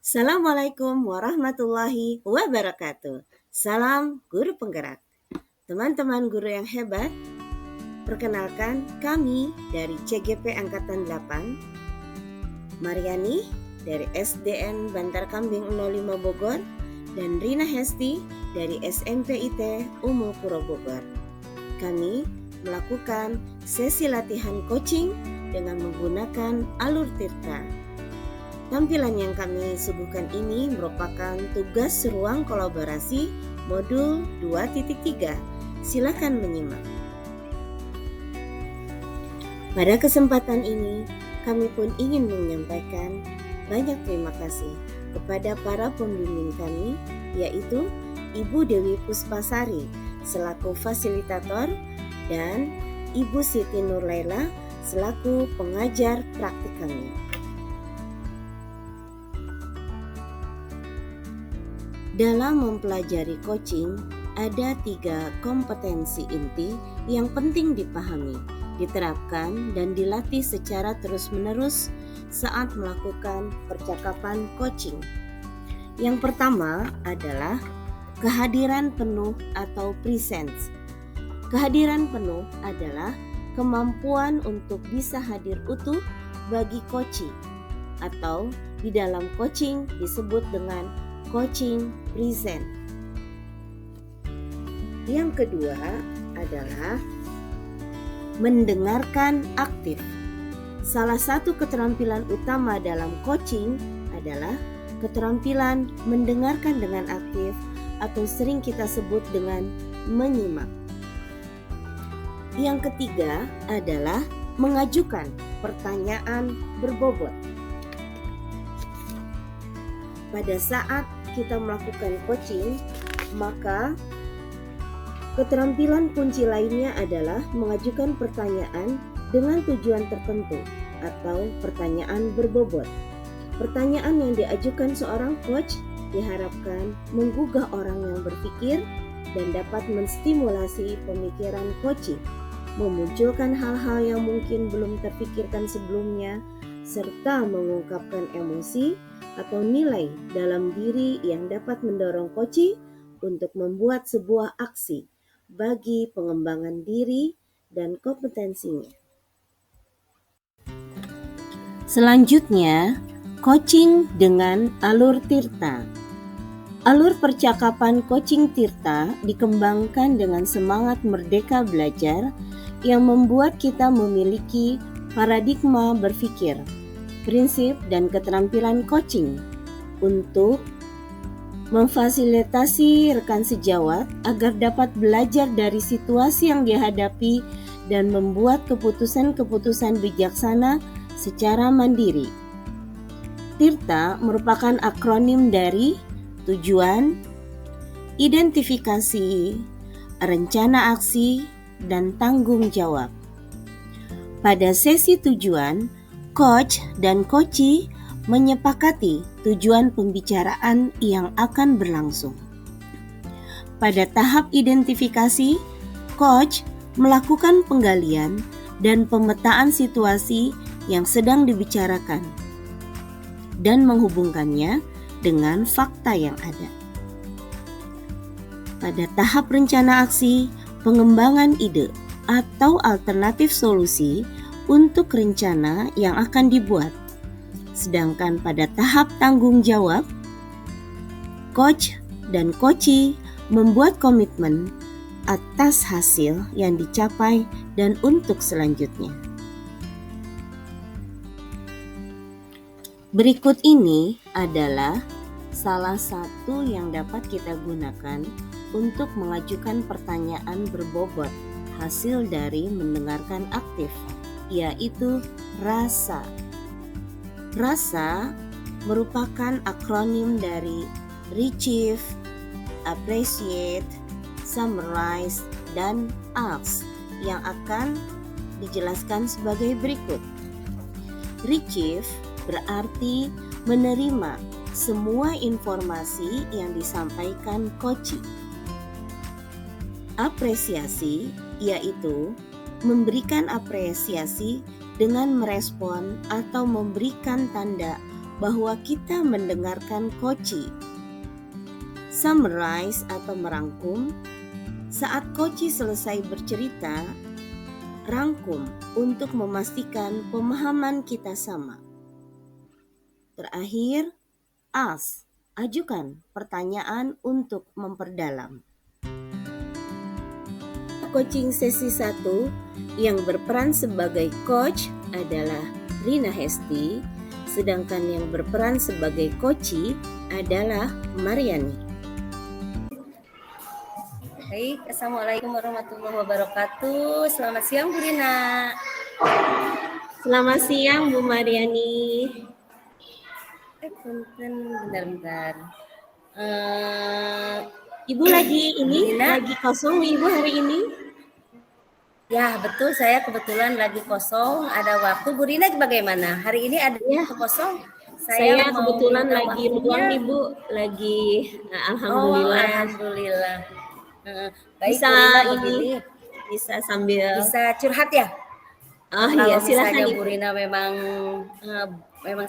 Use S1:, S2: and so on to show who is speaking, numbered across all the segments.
S1: Assalamualaikum warahmatullahi wabarakatuh. Salam guru penggerak. Teman-teman guru yang hebat, perkenalkan kami dari CGP Angkatan 8, Mariani dari SDN Bantar Kambing 05 Bogor, dan Rina Hesti dari SMP IT Umul Puro Bogor. Kami melakukan sesi latihan coaching dengan menggunakan alur Tirta. Tampilan yang kami suguhkan ini merupakan tugas ruang kolaborasi modul 2.3. Silakan menyimak. Pada kesempatan ini, kami pun ingin menyampaikan banyak terima kasih kepada para pembimbing kami, yaitu Ibu Dewi Puspasari selaku fasilitator dan Ibu Siti Nurlaila selaku pengajar praktik kami. Dalam mempelajari coaching, ada 3 kompetensi inti yang penting dipahami, diterapkan, dan dilatih secara terus-menerus saat melakukan percakapan coaching. Yang pertama adalah kehadiran penuh atau presence. Kehadiran penuh adalah kemampuan untuk bisa hadir utuh bagi coachee, atau di dalam coaching disebut dengan coaching present. Yang kedua adalah mendengarkan aktif. Salah satu keterampilan utama dalam coaching adalah keterampilan mendengarkan dengan aktif atau sering kita sebut dengan menyimak. Yang ketiga adalah mengajukan pertanyaan berbobot. Pada saat kita melakukan coaching, maka keterampilan kunci lainnya adalah mengajukan pertanyaan dengan tujuan tertentu atau pertanyaan berbobot. Pertanyaan yang diajukan seorang coach diharapkan menggugah orang yang berpikir dan dapat menstimulasi pemikiran coachee, memunculkan hal-hal yang mungkin belum terpikirkan sebelumnya, serta mengungkapkan emosi atau nilai dalam diri yang dapat mendorong coachee untuk membuat sebuah aksi bagi pengembangan diri dan kompetensinya. Selanjutnya, coaching dengan alur Tirta. Alur percakapan coaching Tirta dikembangkan dengan semangat merdeka belajar yang membuat kita memiliki paradigma berpikir, prinsip dan keterampilan coaching untuk memfasilitasi rekan sejawat agar dapat belajar dari situasi yang dihadapi dan membuat keputusan-keputusan bijaksana secara mandiri. Tirta merupakan akronim dari tujuan, identifikasi, rencana aksi, dan tanggung jawab. Pada sesi tujuan, coach dan coachee menyepakati tujuan pembicaraan yang akan berlangsung. Pada tahap identifikasi, coach melakukan penggalian dan pemetaan situasi yang sedang dibicarakan dan menghubungkannya dengan fakta yang ada. Pada tahap rencana aksi, pengembangan ide atau alternatif solusi untuk rencana yang akan dibuat. Sedangkan pada tahap tanggung jawab, coach dan coachee membuat komitmen atas hasil yang dicapai dan untuk selanjutnya. Berikut ini adalah salah satu yang dapat kita gunakan untuk mengajukan pertanyaan berbobot hasil dari mendengarkan aktif, yaitu rasa. Rasa merupakan akronim dari Retrieve, Appreciate, Summarize, dan Ask yang akan dijelaskan sebagai berikut. Retrieve berarti menerima semua informasi yang disampaikan coachee. Apresiasi yaitu memberikan apresiasi dengan merespon atau memberikan tanda bahwa kita mendengarkan Koci. Summarize atau merangkum. Saat Koci selesai bercerita, rangkum untuk memastikan pemahaman kita sama. Terakhir, ask, ajukan pertanyaan untuk memperdalam. Coaching sesi 1 yang berperan sebagai coach adalah Rina Hesti, sedangkan yang berperan sebagai coachi adalah Mariani.
S2: Baik, Assalamualaikum warahmatullahi wabarakatuh. Selamat siang Bu Rina.
S1: Selamat siang Bu Mariani.
S2: Bentar.
S1: Ibu lagi lagi kosong Ibu hari ini?
S2: Ya betul, saya kebetulan lagi kosong, ada waktu. Bu Rina bagaimana? Hari ini ada kosong?
S1: Saya kebetulan lagi luang Ibu, alhamdulillah.
S2: Oh, alhamdulillah. Baik,
S1: bisa
S2: Bu Rina,
S1: ini bisa sambil
S2: bisa curhat ya?
S1: Oh
S2: kalau
S1: iya, silakan
S2: misalnya Bu Rina memang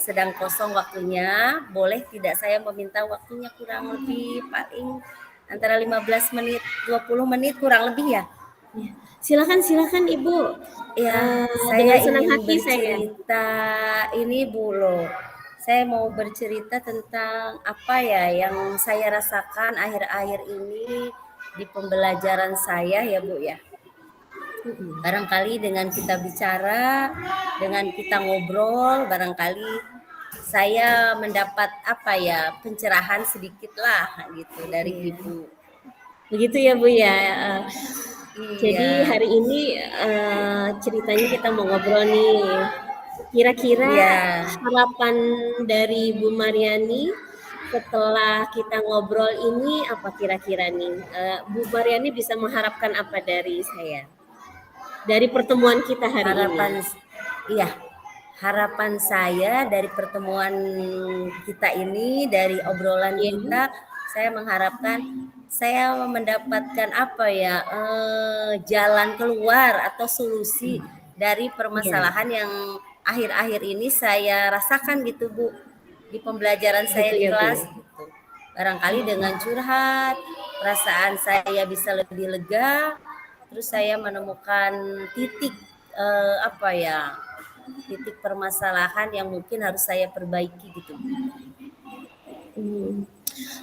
S2: sedang kosong waktunya, boleh tidak saya meminta waktunya kurang lebih paling antara 15 menit, 20 menit kurang lebih ya?
S1: Silakan Ibu.
S2: Ya,
S1: dengan
S2: saya
S1: senang
S2: ingin
S1: hati
S2: bercerita ini Bu loh. Saya mau bercerita tentang apa ya yang saya rasakan akhir-akhir ini di pembelajaran saya ya Bu ya. Barangkali dengan kita bicara, dengan kita ngobrol, barangkali saya mendapat apa ya pencerahan sedikit lah gitu dari Ibu.
S1: Begitu ya Bu ya. Jadi
S2: Iya.
S1: hari ini ceritanya kita mau ngobrol nih. Kira-kira harapan dari Bu Mariani setelah kita ngobrol ini apa kira-kira nih? Bu Mariani bisa mengharapkan apa dari saya? Dari pertemuan kita hari ini.
S2: Iya, harapan saya dari pertemuan kita ini, dari obrolan kita, saya mengharapkan saya mendapatkan apa ya jalan keluar atau solusi dari permasalahan yang akhir-akhir ini saya rasakan gitu Bu di pembelajaran saya di kelas gitu. Barangkali dengan curhat perasaan saya bisa lebih lega, terus saya menemukan titik titik permasalahan yang mungkin harus saya perbaiki gitu.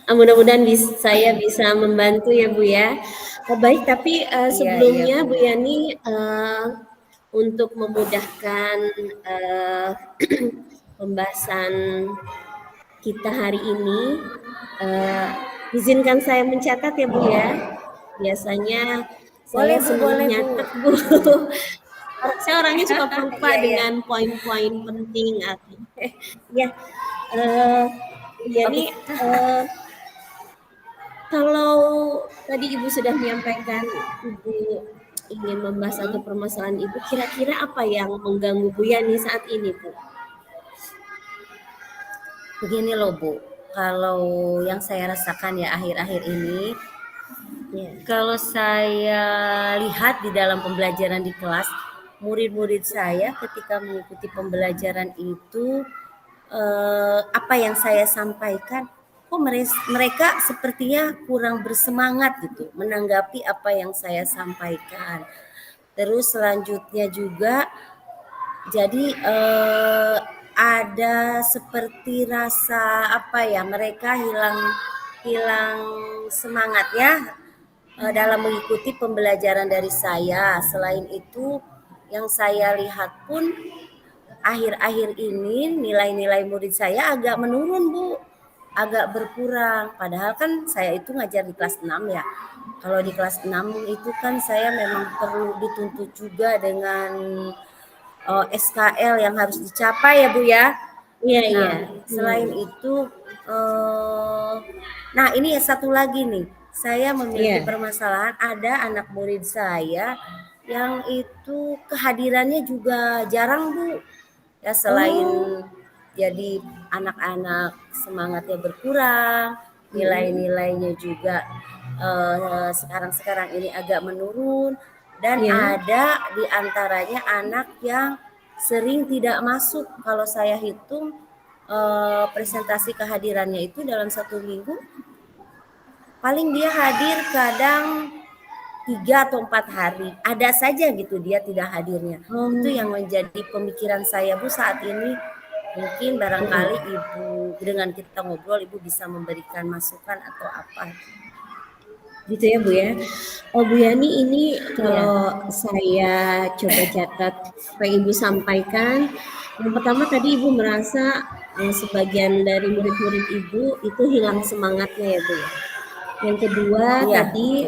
S1: Mudah-mudahan saya bisa membantu ya Bu ya. Baik, tapi sebelumnya Bu Yani untuk memudahkan pembahasan kita hari ini, izinkan saya mencatat ya Bu ya. Biasanya saya senang nyatet Bu. Saya orangnya suka lupa dengan poin-poin penting. Ya, Yani kalau tadi Ibu sudah menyampaikan Ibu ingin membahas satu permasalahan Ibu, kira-kira apa yang mengganggu Bu Yani saat ini Bu?
S2: Begini loh Bu, kalau yang saya rasakan ya akhir-akhir ini, kalau saya lihat di dalam pembelajaran di kelas, murid-murid saya ketika mengikuti pembelajaran itu, apa yang saya sampaikan, kok mereka sepertinya kurang bersemangat gitu menanggapi apa yang saya sampaikan. Terus selanjutnya juga, jadi ada seperti rasa apa ya, mereka hilang semangatnya dalam mengikuti pembelajaran dari saya. Selain itu, yang saya lihat pun akhir-akhir ini nilai-nilai murid saya agak menurun Bu, agak berkurang. Padahal kan saya itu ngajar di kelas 6 ya. Kalau di kelas 6 itu kan saya memang perlu dituntut juga dengan SKL yang harus dicapai ya Bu ya.
S1: Iya.
S2: Selain itu, nah ini satu lagi nih, saya memiliki permasalahan, ada anak murid saya yang itu kehadirannya juga jarang Bu. Ya selain jadi anak-anak semangatnya berkurang, nilai-nilainya juga sekarang ini agak menurun, dan ada di antaranya anak yang sering tidak masuk. Kalau saya hitung presentasi kehadirannya itu dalam 1 minggu paling dia hadir kadang 3 atau 4 hari, ada saja gitu dia tidak hadirnya. Itu yang menjadi pemikiran saya Bu saat ini. Mungkin barangkali Ibu dengan kita ngobrol Ibu bisa memberikan masukan atau apa.
S3: Gitu ya Bu ya. Bu Yani, ini kalau saya coba catat apa yang Ibu sampaikan, yang pertama tadi Ibu merasa sebagian dari murid-murid Ibu itu hilang semangatnya ya Bu ya. Yang kedua tadi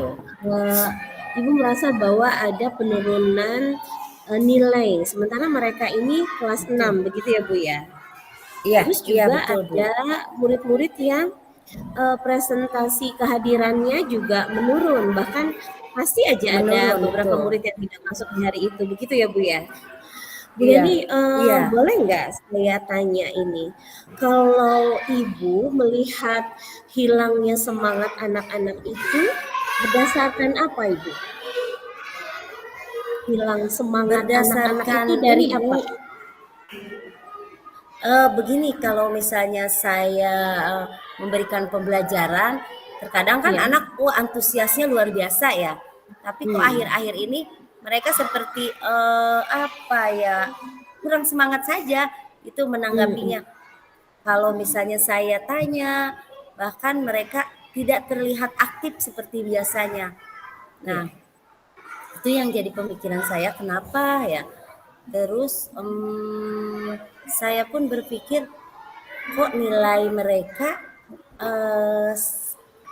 S3: Ibu merasa bahwa ada penurunan nilai, sementara mereka ini kelas 6, begitu ya Bu ya. Terus juga ada murid-murid yang presentasi kehadirannya juga menurun, bahkan pasti aja ada beberapa murid yang tidak masuk di hari itu, begitu ya Bu ya. Bu Yani, boleh nggak saya tanya ini, kalau Ibu melihat hilangnya semangat anak-anak itu berdasarkan apa Ibu? Hilang semangat anak-anak itu dari apa?
S2: Begini, kalau misalnya saya memberikan pembelajaran, terkadang kan anak antusiasnya luar biasa ya. Tapi kok akhir-akhir ini mereka seperti apa ya, kurang semangat saja itu menanggapinya. Kalau misalnya saya tanya, bahkan mereka tidak terlihat aktif seperti biasanya. Nah, itu yang jadi pemikiran saya, kenapa ya. Terus saya pun berpikir kok nilai mereka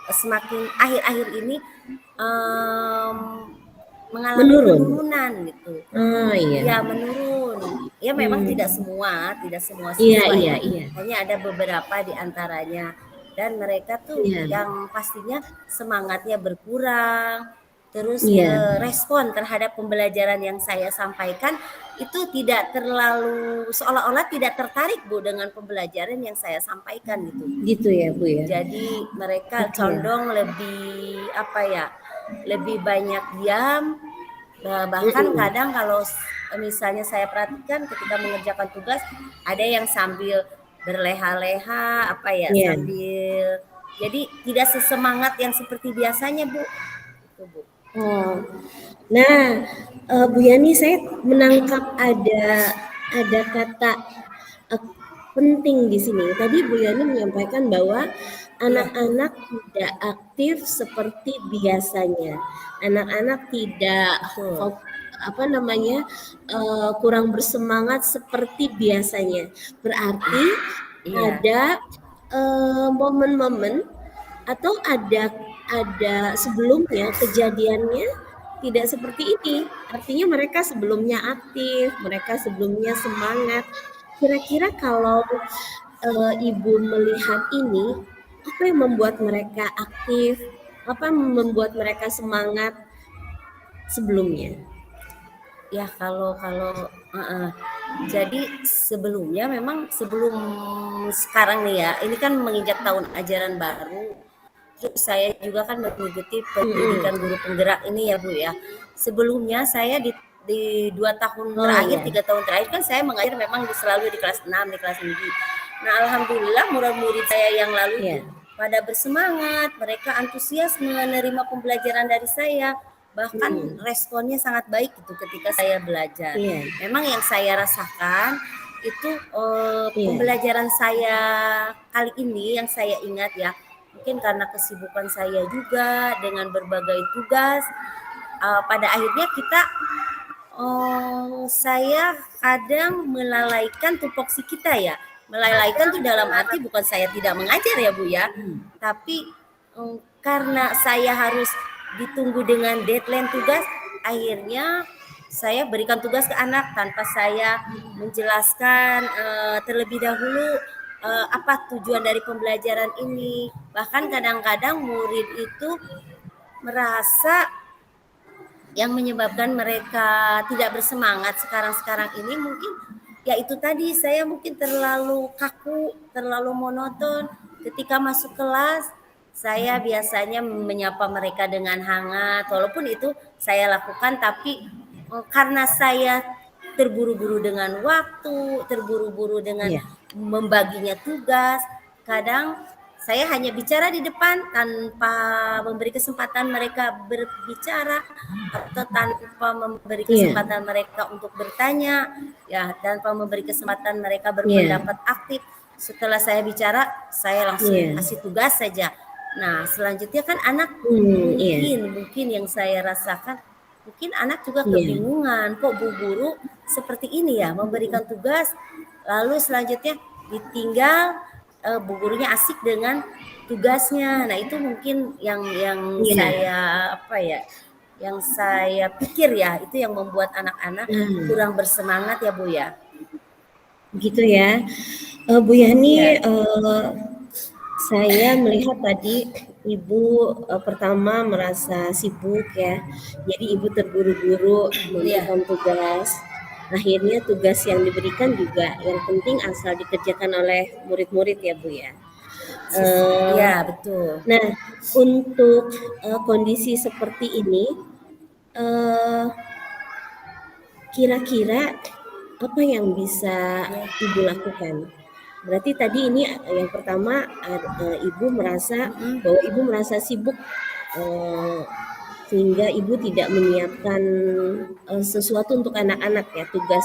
S2: semakin akhir-akhir ini mengalami penurunan gitu. Ya menurun. Ya memang tidak semua siswa ya. Hanya ada beberapa di antaranya. Dan mereka tuh yang pastinya semangatnya berkurang. Terus respon terhadap pembelajaran yang saya sampaikan itu tidak terlalu, seolah-olah tidak tertarik Bu dengan pembelajaran yang saya sampaikan gitu.
S3: Gitu ya Bu ya.
S2: Jadi mereka condong lebih apa ya, lebih banyak diam. Bahkan kadang kalau misalnya saya perhatikan ketika mengerjakan tugas ada yang sambil berleha-leha apa ya, sambil, jadi tidak sesemangat yang seperti biasanya Bu. Itu Bu.
S3: Nah, Bu Yani, saya menangkap ada kata penting di sini. Tadi Bu Yani menyampaikan bahwa anak-anak tidak aktif seperti biasanya. Anak-anak tidak kurang bersemangat seperti biasanya. Berarti ada momen-momen atau ada sebelumnya kejadiannya tidak seperti ini. Artinya mereka sebelumnya aktif, mereka sebelumnya semangat. Kira-kira kalau Ibu melihat ini, apa yang membuat mereka aktif? Apa yang membuat mereka semangat sebelumnya?
S2: Ya kalau jadi sebelumnya memang sebelum sekarang nih ya, ini kan menginjak tahun ajaran baru. Saya juga kan mengikuti pendidikan guru penggerak ini ya Bu ya. Sebelumnya saya di 2 tahun terakhir, 3 tahun terakhir kan saya mengajar memang selalu di kelas 6, di kelas tinggi. Nah alhamdulillah murid-murid saya yang lalu itu pada bersemangat, mereka antusias menerima pembelajaran dari saya. Bahkan responnya sangat baik gitu ketika saya belajar. Memang yang saya rasakan itu pembelajaran saya kali ini yang saya ingat ya, mungkin karena kesibukan saya juga dengan berbagai tugas, pada akhirnya saya kadang melalaikan tupoksi kita ya. Melalaikan tuh dalam arti bukan saya tidak mengajar ya Bu ya, tapi karena saya harus ditunggu dengan deadline tugas, akhirnya saya berikan tugas ke anak tanpa saya menjelaskan terlebih dahulu apa tujuan dari pembelajaran ini. Bahkan kadang-kadang murid itu merasa yang menyebabkan mereka tidak bersemangat sekarang ini mungkin ya itu tadi, saya mungkin terlalu kaku, terlalu monoton. Ketika masuk kelas saya biasanya menyapa mereka dengan hangat, walaupun itu saya lakukan, tapi karena saya terburu-buru dengan waktu, terburu-buru dengan membaginya tugas. Kadang saya hanya bicara di depan tanpa memberi kesempatan mereka berbicara atau tanpa memberi kesempatan mereka untuk bertanya, ya, tanpa memberi kesempatan mereka berpendapat aktif. Setelah saya bicara, saya langsung kasih tugas saja. Nah, selanjutnya kan anak mungkin yang saya rasakan, mungkin anak juga kebingungan, kok Bu Guru seperti ini ya, memberikan tugas, lalu selanjutnya ditinggal, Bu Gurunya asik dengan tugasnya. Nah, itu mungkin yang saya yang saya pikir ya, itu yang membuat anak-anak kurang bersemangat ya Bu ya.
S3: Gitu ya, Bu Yani. Saya melihat tadi Ibu pertama merasa sibuk ya, jadi Ibu terburu-buru memberikan tugas. Akhirnya tugas yang diberikan juga yang penting asal dikerjakan oleh murid-murid ya Bu ya.
S2: Ya betul.
S3: Nah, untuk kondisi seperti ini, kira-kira apa yang bisa Ibu lakukan? Berarti tadi ini yang pertama Ibu merasa bahwa Ibu merasa sibuk sehingga Ibu tidak menyiapkan sesuatu untuk anak-anak ya, tugas.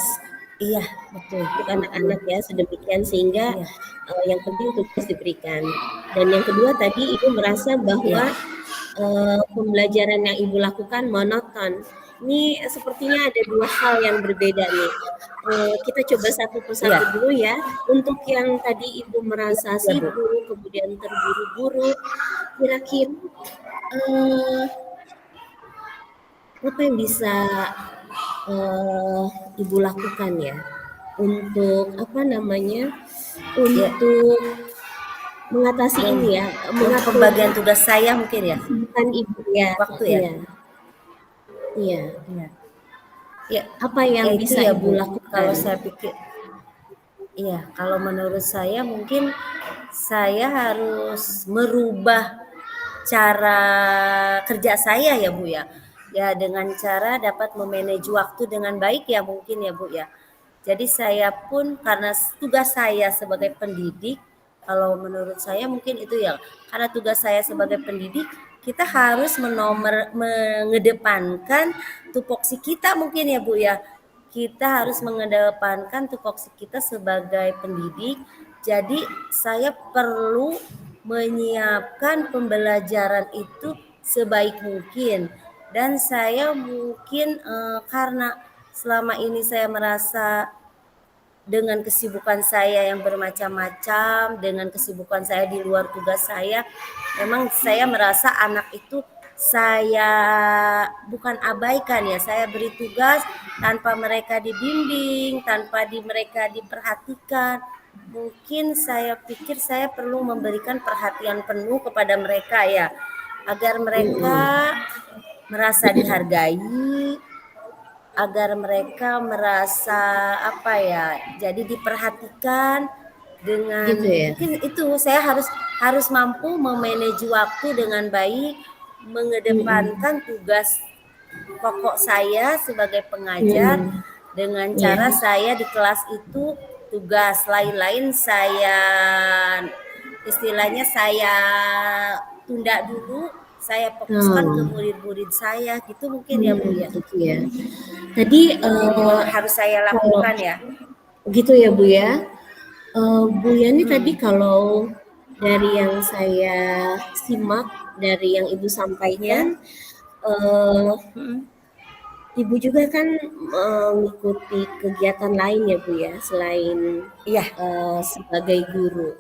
S2: Iya, betul.
S3: Untuk anak-anak ya, sedemikian sehingga yang penting tugas diberikan. Dan yang kedua tadi Ibu merasa bahwa pembelajaran yang Ibu lakukan monoton. Ini sepertinya ada dua hal yang berbeda nih. Kita coba satu persatu dulu ya. Untuk yang tadi Ibu merasa sibuk, kemudian terburu-buru, kira-kira apa yang bisa Ibu lakukan ya untuk untuk mengatasi ini ya,
S2: mengatur pembagian tugas saya mungkin ya.
S3: Bukan Ibu ya.
S2: Waktu ya.
S3: Iya.
S2: Ya,
S3: apa yang bisa
S2: ya,
S3: Ibu lakukan?
S2: Kalau saya pikir, kalau menurut saya mungkin saya harus merubah cara kerja saya ya Bu ya. Ya dengan cara dapat memanage waktu dengan baik ya mungkin ya Bu ya. Jadi saya pun karena tugas saya sebagai pendidik, kalau menurut saya mungkin itu ya, karena tugas saya sebagai pendidik, kita harus mengedepankan tupoksi kita mungkin ya Bu ya. Kita harus mengedepankan tupoksi kita sebagai pendidik. Jadi saya perlu menyiapkan pembelajaran itu sebaik mungkin. Dan saya mungkin karena selama ini saya merasa dengan kesibukan saya yang bermacam-macam, dengan kesibukan saya di luar tugas saya, memang saya merasa anak itu saya bukan abaikan ya, saya beri tugas tanpa mereka dibimbing, tanpa mereka diperhatikan. Mungkin saya pikir saya perlu memberikan perhatian penuh kepada mereka ya, agar mereka merasa dihargai, agar mereka merasa jadi diperhatikan dengan mungkin itu saya harus mampu memanage waktu dengan baik, mengedepankan tugas pokok saya sebagai pengajar dengan cara saya di kelas itu tugas lain-lain saya istilahnya saya tunda dulu, saya fokuskan ke murid-murid saya gitu mungkin ya Bu ya.
S3: Gitu ya. Tadi
S2: harus saya lakukan ya.
S3: Gitu ya Bu ya. Bu Yani tadi kalau dari yang saya simak dari yang Ibu sampaikan, Ibu juga kan mengikuti kegiatan lain ya Bu ya selain sebagai guru.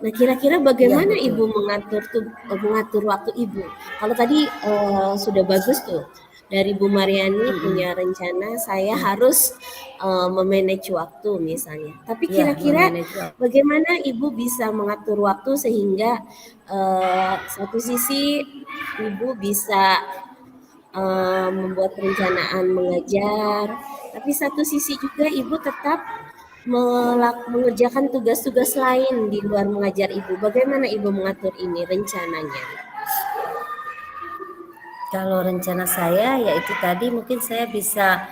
S3: Nah kira-kira bagaimana Ibu mengatur waktu Ibu? Kalau tadi sudah bagus tuh dari Bu Mariani punya rencana saya harus memanage waktu misalnya. Tapi kira-kira bagaimana Ibu bisa mengatur waktu sehingga satu sisi Ibu bisa membuat perencanaan mengajar, tapi satu sisi juga Ibu tetap mengerjakan tugas-tugas lain di luar mengajar Ibu. Bagaimana Ibu mengatur ini rencananya?
S2: Kalau rencana saya yaitu tadi mungkin saya bisa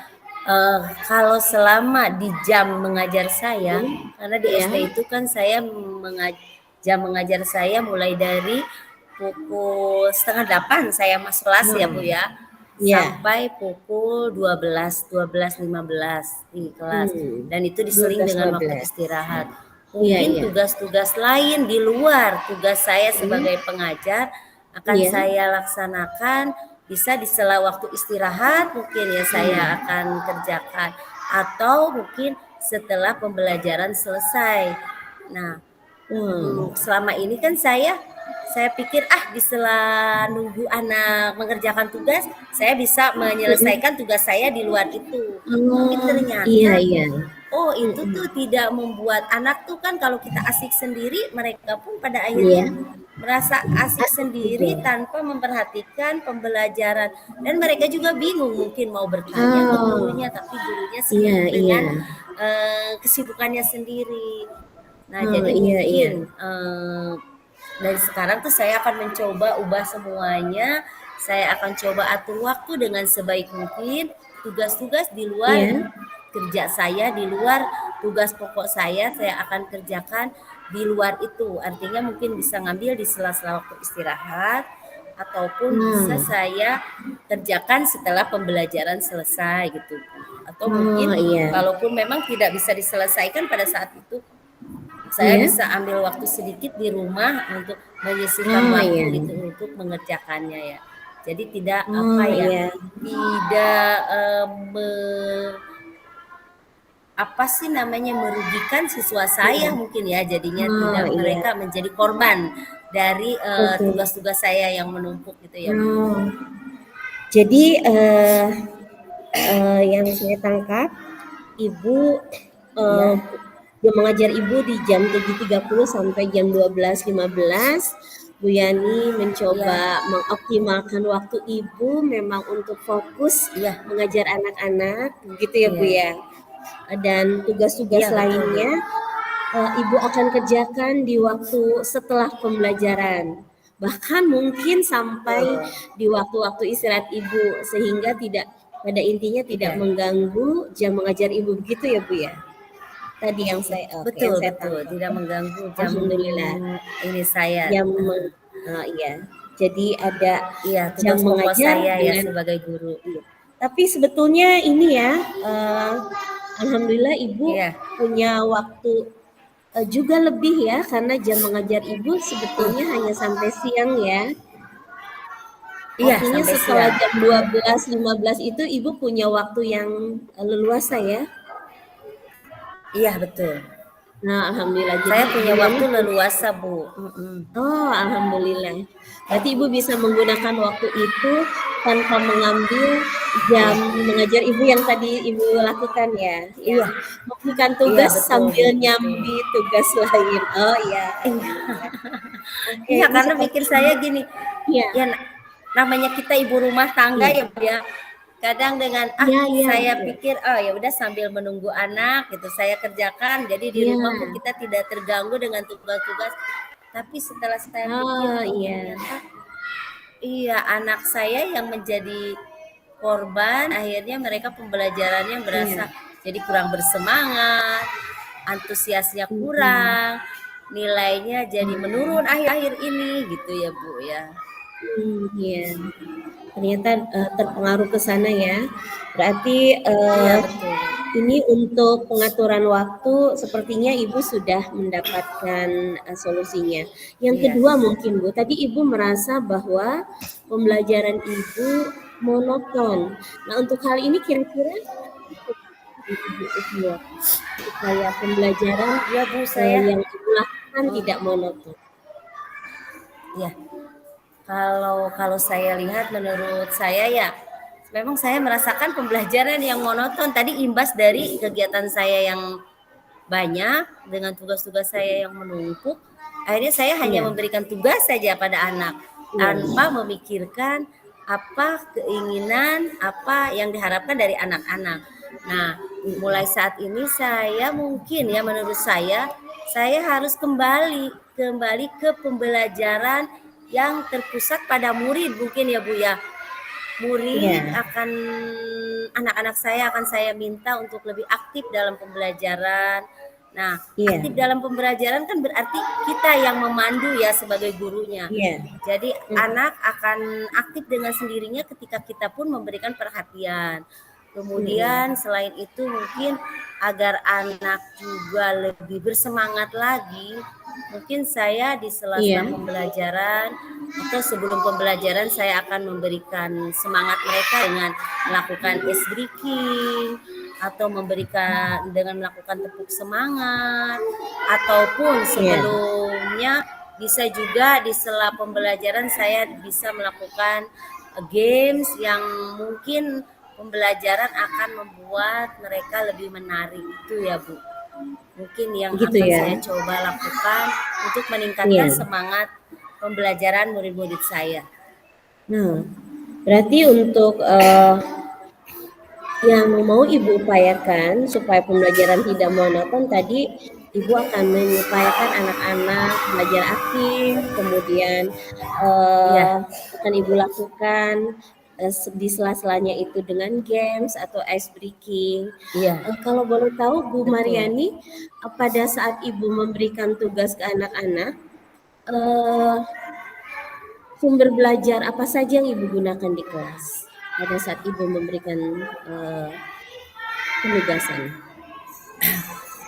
S2: Kalau selama di jam mengajar saya, karena di
S3: Ya.
S2: SD itu kan saya jam mengajar saya mulai dari pukul 7:30 saya masuk kelas ya Bu ya,
S3: Ya.
S2: sampai pukul 12:15 di kelas, dan itu diseling dengan waktu
S3: 12-12.
S2: istirahat.
S3: Iya,
S2: Mungkin
S3: iya.
S2: tugas-tugas lain di luar tugas saya sebagai pengajar akan
S3: Iya.
S2: saya laksanakan, bisa di sela waktu istirahat mungkin ya saya akan kerjakan, atau mungkin setelah pembelajaran selesai. Nah, selama ini kan saya pikir di sela nunggu anak mengerjakan tugas, saya bisa menyelesaikan tugas saya di luar itu. Tapi
S3: Oh, iya,
S2: ternyata
S3: iya.
S2: itu tuh tidak membuat anak tuh kan, kalau kita asik sendiri, mereka pun pada
S3: Iya.
S2: akhirnya merasa asik
S3: Asik
S2: sendiri
S3: juga.
S2: tanpa memperhatikan pembelajaran, dan mereka juga bingung mungkin mau bertanya ke
S3: Oh,
S2: gurunya, tapi gurunya
S3: iya,
S2: sibuk
S3: iya.
S2: dengan kesibukannya sendiri. Nah,
S3: Oh,
S2: jadi
S3: iya, iya.
S2: mungkin dari sekarang tuh saya akan mencoba ubah semuanya. Saya akan coba atur waktu dengan sebaik mungkin. Tugas-tugas di luar
S3: Iya.
S2: kerja saya, di luar tugas pokok saya akan kerjakan di luar itu. Artinya mungkin bisa ngambil di sela-sela waktu istirahat, ataupun bisa
S3: Hmm.
S2: saya kerjakan setelah pembelajaran selesai gitu. Atau
S3: Oh,
S2: mungkin
S3: iya.
S2: kalaupun memang tidak bisa diselesaikan pada saat itu, saya
S3: Iya.
S2: bisa ambil waktu sedikit di rumah untuk menyisihkan
S3: Oh,
S2: waktu
S3: iya.
S2: gitu untuk mengerjakannya ya. Jadi tidak
S3: Oh, iya.
S2: tidak apa sih namanya, merugikan siswa saya
S3: Iya.
S2: mungkin ya, jadinya
S3: Oh,
S2: tidak
S3: iya.
S2: mereka menjadi korban dari
S3: Oke.
S2: tugas-tugas saya yang menumpuk gitu ya Bu.
S3: Oh, jadi yang saya tangkap, Ibu
S2: Ya,
S3: jam mengajar Ibu di jam 7.30 sampai jam 12.15. Bu Yani
S2: iya,
S3: mencoba mengoptimalkan waktu Ibu memang untuk fokus
S2: iya,
S3: mengajar anak-anak, begitu ya Bu
S2: iya,
S3: ya. Dan tugas-tugas
S2: iya betul Bu.
S3: lainnya Ibu akan kerjakan di waktu setelah pembelajaran. Bahkan mungkin sampai
S2: Betul.
S3: di waktu-waktu istirahat Ibu, sehingga tidak, pada intinya tidak
S2: Iya,
S3: mengganggu jam mengajar Ibu, begitu ya Bu ya? Tadi yang
S2: iya.
S3: saya, oke, yang
S2: Betul,
S3: saya
S2: betul.
S3: tangkap.
S2: Tidak
S3: Oh,
S2: mengganggu jam
S3: alhamdulillah.
S2: ini saya.
S3: Jam iya. Jadi ada
S2: Iya,
S3: jam
S2: tugas pokok
S3: mengajar
S2: saya ya
S3: dengan,
S2: sebagai guru.
S3: iya. Tapi sebetulnya ini ya, alhamdulillah Ibu
S2: Iya,
S3: punya waktu juga lebih ya, karena jam mengajar Ibu sebetulnya
S2: iya,
S3: hanya sampai siang ya.
S2: iya
S3: Artinya
S2: sampai
S3: setelah
S2: siang.
S3: jam 12.15 itu Ibu punya waktu yang leluasa ya.
S2: Iya betul.
S3: Nah, alhamdulillah. Jadi
S2: Saya punya
S3: Bu Yani
S2: waktu
S3: punya,
S2: leluasa Bu. Mm-mm.
S3: oh, alhamdulillah. Berarti Ibu bisa menggunakan waktu itu tanpa mengambil jam
S2: Iya,
S3: mengajar Ibu yang tadi Ibu lakukan ya, yang
S2: iya,
S3: melakukan
S2: iya
S3: tugas
S2: betul Bu,
S3: sambil
S2: betul.
S3: nyambi tugas lain. Oh iya,
S2: Iya,
S3: alhamdulillah. Oke,
S2: iya
S3: ini
S2: karena pikir saya
S3: sepertinya,
S2: gini,
S3: iya,
S2: ya namanya kita ibu rumah tangga
S3: iya,
S2: ya Bu ya. Kadang dengan
S3: iya, iya,
S2: saya
S3: betul.
S2: pikir ya udah sambil menunggu anak gitu saya kerjakan. Jadi di
S3: Iya,
S2: rumah pun kita tidak terganggu dengan tugas-tugas. Tapi setelah saya pikir,
S3: oh
S2: oh
S3: iya,
S2: ternyata iya anak saya yang menjadi korban, akhirnya mereka pembelajarannya berasa
S3: iya,
S2: jadi kurang bersemangat, antusiasnya
S3: mhm,
S2: kurang, nilainya jadi menurun akhir-akhir ini gitu ya Bu ya.
S3: iya. Ternyata, terpengaruh ke sana ya. Berarti,
S2: Iya betul.
S3: ini untuk pengaturan waktu sepertinya Ibu sudah mendapatkan, solusinya. Yang
S2: Iya.
S3: kedua mungkin Bu, tadi Ibu merasa bahwa pembelajaran Ibu monoton. Nah, untuk hal ini kira-kira Ibu buat supaya pembelajaran,
S2: Iya Bu saya.
S3: yang Ibu lakukan tidak monoton?
S2: Iya. Kalau kalau saya lihat menurut saya ya memang saya merasakan pembelajaran yang monoton tadi imbas dari kegiatan saya yang banyak dengan tugas-tugas saya yang menumpuk. Akhirnya saya hanya
S3: Iya,
S2: memberikan tugas saja pada anak
S3: iya,
S2: tanpa memikirkan apa keinginan, apa yang diharapkan dari anak-anak. Nah, mulai saat ini saya mungkin ya menurut saya harus kembali ke pembelajaran yang terpusat pada murid mungkin ya Bu ya. murid
S3: Iya.
S2: akan anak-anak saya akan saya minta untuk lebih aktif dalam pembelajaran. Nah,
S3: Iya.
S2: aktif dalam pembelajaran kan berarti kita yang memandu ya sebagai gurunya.
S3: Iya.
S2: Jadi
S3: Mhm.
S2: anak akan aktif dengan sendirinya ketika kita pun memberikan perhatian.
S3: Mhm.
S2: Kemudian selain itu mungkin agar anak juga lebih bersemangat lagi, mungkin saya di sela-sela
S3: Iya.
S2: pembelajaran atau sebelum pembelajaran saya akan memberikan semangat mereka dengan melakukan ice breaking atau memberikan dengan melakukan tepuk semangat, ataupun
S3: Iya.
S2: sebelumnya bisa juga di sela pembelajaran saya bisa melakukan games yang mungkin pembelajaran akan membuat mereka lebih menarik. Itu ya Bu, mungkin yang
S3: Gitu
S2: akan
S3: ya?
S2: saya coba lakukan untuk meningkatkan
S3: Iya.
S2: semangat pembelajaran murid-murid saya.
S3: Nah, berarti untuk yang mau Ibu upayakan supaya pembelajaran tidak monoton tadi, Ibu akan mengupayakan anak-anak belajar aktif, kemudian
S2: Iya,
S3: akan Ibu lakukan di sela-selanya itu dengan games atau ice breaking.
S2: iya,
S3: Kalau boleh tahu Bu
S2: betul.
S3: Mariani, pada saat Ibu memberikan tugas ke anak-anak, eh, sumber belajar apa saja yang Ibu gunakan di kelas pada saat Ibu memberikan penugasan?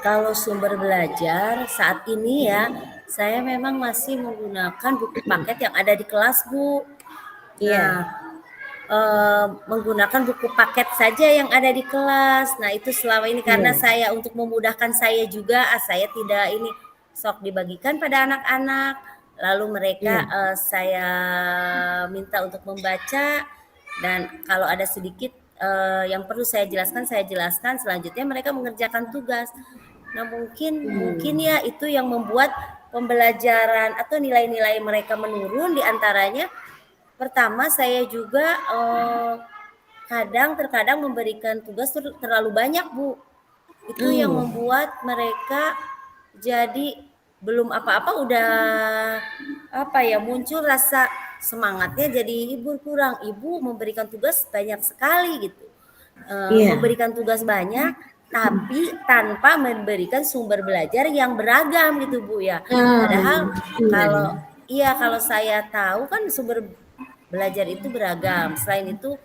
S2: Kalau sumber belajar saat ini ya, saya memang masih menggunakan buku paket yang ada di kelas, Bu.
S3: Iya.
S2: Nah, menggunakan buku paket saja yang ada di kelas. Nah, itu selama ini karena
S3: Iya.
S2: saya untuk memudahkan saya juga, saya tidak ini sok dibagikan pada anak-anak. Lalu mereka
S3: Iya.
S2: saya minta untuk membaca dan kalau ada sedikit yang perlu saya jelaskan, selanjutnya mereka mengerjakan tugas. Nah, mungkin
S3: Hmm.
S2: ya itu yang membuat pembelajaran atau nilai-nilai mereka menurun, di antaranya pertama saya juga terkadang memberikan tugas terlalu banyak, Bu. Itu yang
S3: Oh.
S2: membuat mereka jadi belum apa-apa udah muncul rasa semangatnya jadi ibu kurang. Ibu memberikan tugas banyak sekali gitu.
S3: Iya.
S2: Memberikan tugas banyak tapi tanpa memberikan sumber belajar yang beragam gitu, Bu ya. Padahal
S3: Iya.
S2: kalau kalau saya tahu kan sumber belajar itu beragam. Selain itu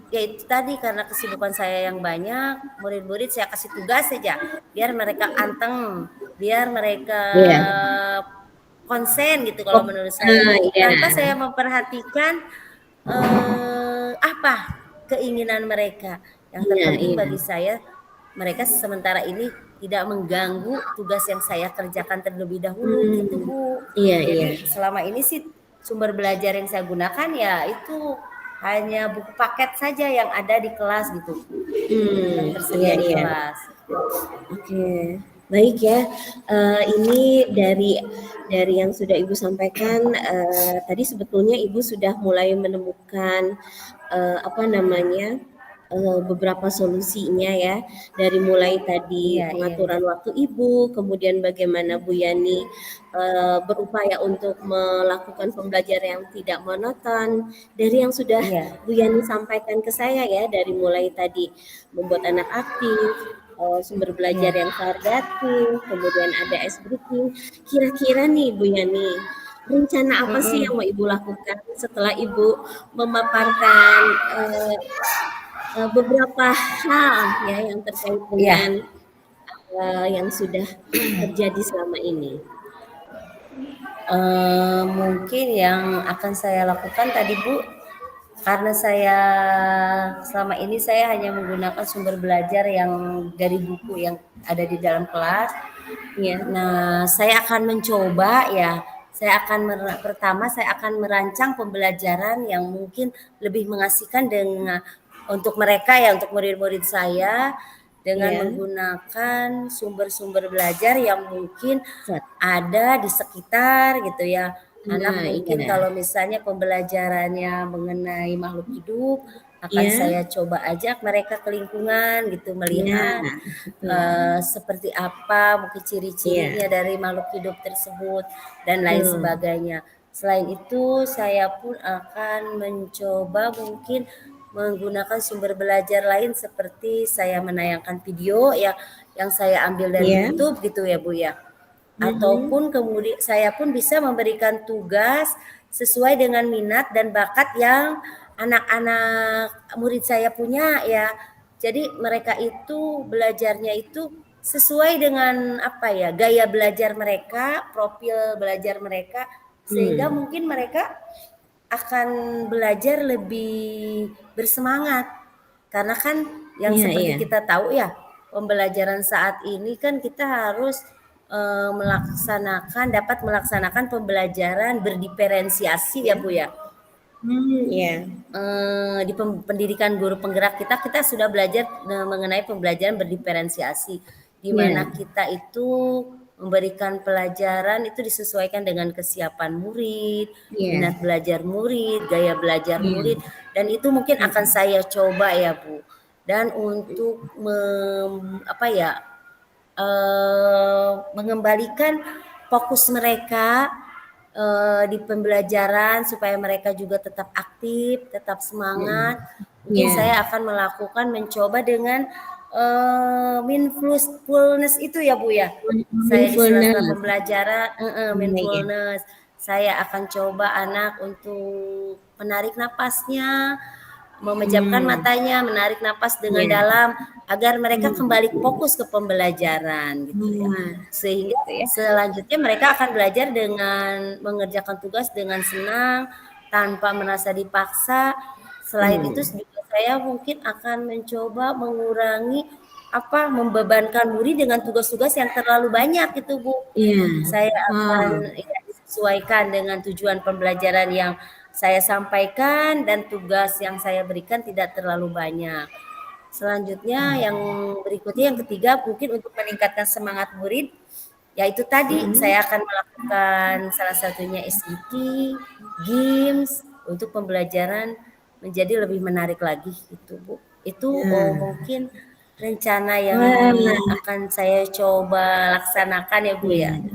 S2: ya itu tadi karena kesibukan saya yang banyak, murid-murid saya kasih tugas saja biar mereka anteng, biar mereka
S3: Iya.
S2: konsen gitu
S3: Oh,
S2: kalau menurut saya.
S3: iya.
S2: Tanpa saya memperhatikan apa keinginan mereka. Yang
S3: Iya,
S2: terpenting
S3: iya.
S2: bagi saya mereka sementara ini tidak mengganggu tugas yang saya kerjakan terlebih dahulu gitu,
S3: Hmm.
S2: Bu.
S3: Iya, iya.
S2: Jadi selama ini sih sumber belajar yang saya gunakan ya itu hanya buku paket saja yang ada di kelas gitu, yang
S3: Iya,
S2: tersedia di
S3: iya.
S2: kelas.
S3: Oke, baik ya. Ini dari yang sudah Ibu sampaikan tadi sebetulnya Ibu sudah mulai menemukan apa namanya beberapa solusinya ya. Dari mulai tadi
S2: Iya, iya,
S3: pengaturan waktu Ibu, kemudian bagaimana Bu Yani berupaya untuk melakukan pembelajaran yang tidak monoton. Dari yang sudah
S2: iya.
S3: Bu Yani sampaikan ke saya ya, dari mulai tadi membuat anak aktif, sumber belajar
S2: Iya.
S3: yang variatif, kemudian ada ice breaking. Kira-kira nih Bu Yani, rencana apa sih yang mau Ibu lakukan setelah Ibu memaparkan beberapa hal ya yang terkait
S2: Iya.
S3: dengan yang sudah terjadi selama ini?
S2: Mungkin yang akan saya lakukan tadi Bu, karena saya selama ini saya hanya menggunakan sumber belajar yang dari buku yang ada di dalam kelas.
S3: Iya.
S2: Nah, saya akan mencoba ya, pertama saya akan merancang pembelajaran yang mungkin lebih mengasihkan untuk mereka ya, untuk murid-murid saya dengan
S3: Iya.
S2: menggunakan sumber-sumber belajar yang mungkin
S3: Set.
S2: ada di sekitar gitu ya. Anak
S3: Nah,
S2: mungkin
S3: iya.
S2: kalau misalnya pembelajarannya mengenai makhluk hidup, akan
S3: Iya.
S2: saya coba ajak mereka ke lingkungan gitu,
S3: Iya,
S2: melihat
S3: betul.
S2: seperti apa mungkin
S3: Iya,
S2: ciri-cirinya dari makhluk hidup tersebut dan lain
S3: betul.
S2: sebagainya. Selain itu, saya pun akan mencoba mungkin menggunakan sumber belajar lain seperti saya menayangkan video ya yang saya ambil dari
S3: Ya.
S2: YouTube gitu ya Bu ya.
S3: Mhm.
S2: Ataupun kemudian saya pun bisa memberikan tugas sesuai dengan minat dan bakat yang anak-anak murid saya punya ya. Jadi mereka itu belajarnya itu sesuai dengan apa ya, gaya belajar mereka, profil belajar mereka, sehingga mungkin mereka akan belajar lebih bersemangat. Karena kan yang
S3: Iya,
S2: seperti
S3: iya.
S2: kita tahu ya, pembelajaran saat ini kan kita harus dapat melaksanakan pembelajaran berdiferensiasi ya Bu ya.
S3: Iya.
S2: Di pendidikan guru penggerak kita sudah belajar mengenai pembelajaran berdiferensiasi, di mana
S3: Iya.
S2: kita itu memberikan pelajaran itu disesuaikan dengan kesiapan murid,
S3: Iya.
S2: minat belajar murid, gaya belajar
S3: Iya.
S2: murid, dan itu mungkin akan
S3: Mhm.
S2: saya coba ya Bu. Dan untuk mengembalikan fokus mereka di pembelajaran supaya mereka juga tetap aktif, tetap
S3: Mhm.
S2: semangat. Mungkin
S3: Iya.
S2: saya akan melakukan mencoba dengan mindfulness itu ya Bu ya. Saya di sela-sela
S3: Mindfulness.
S2: pembelajaran,
S3: Iya, iya.
S2: mindfulness. Saya akan coba anak untuk menarik napasnya, memejamkan
S3: Hmm.
S2: matanya, menarik napas dengan
S3: Iya.
S2: dalam agar mereka kembali
S3: Mhm.
S2: fokus ke pembelajaran gitu ya.
S3: Nah,
S2: Sehingga
S3: gitu ya.
S2: selanjutnya mereka akan belajar dengan mengerjakan tugas dengan senang tanpa merasa dipaksa. Selain itu juga saya mungkin akan mencoba mengurangi membebankan murid dengan tugas-tugas yang terlalu banyak itu Bu.
S3: Iya.
S2: Saya
S3: Wow.
S2: akan ya, disesuaikan dengan tujuan pembelajaran yang saya sampaikan dan tugas yang saya berikan tidak terlalu banyak. Selanjutnya yang berikutnya yang ketiga mungkin untuk meningkatkan semangat murid, yaitu tadi
S3: Mhm.
S2: saya akan melakukan salah satunya SDK, games untuk pembelajaran menjadi lebih menarik lagi gitu Bu. Itu
S3: Nah.
S2: mungkin rencana yang
S3: Wah.
S2: akan saya coba laksanakan ya Bu ya.
S3: Iya.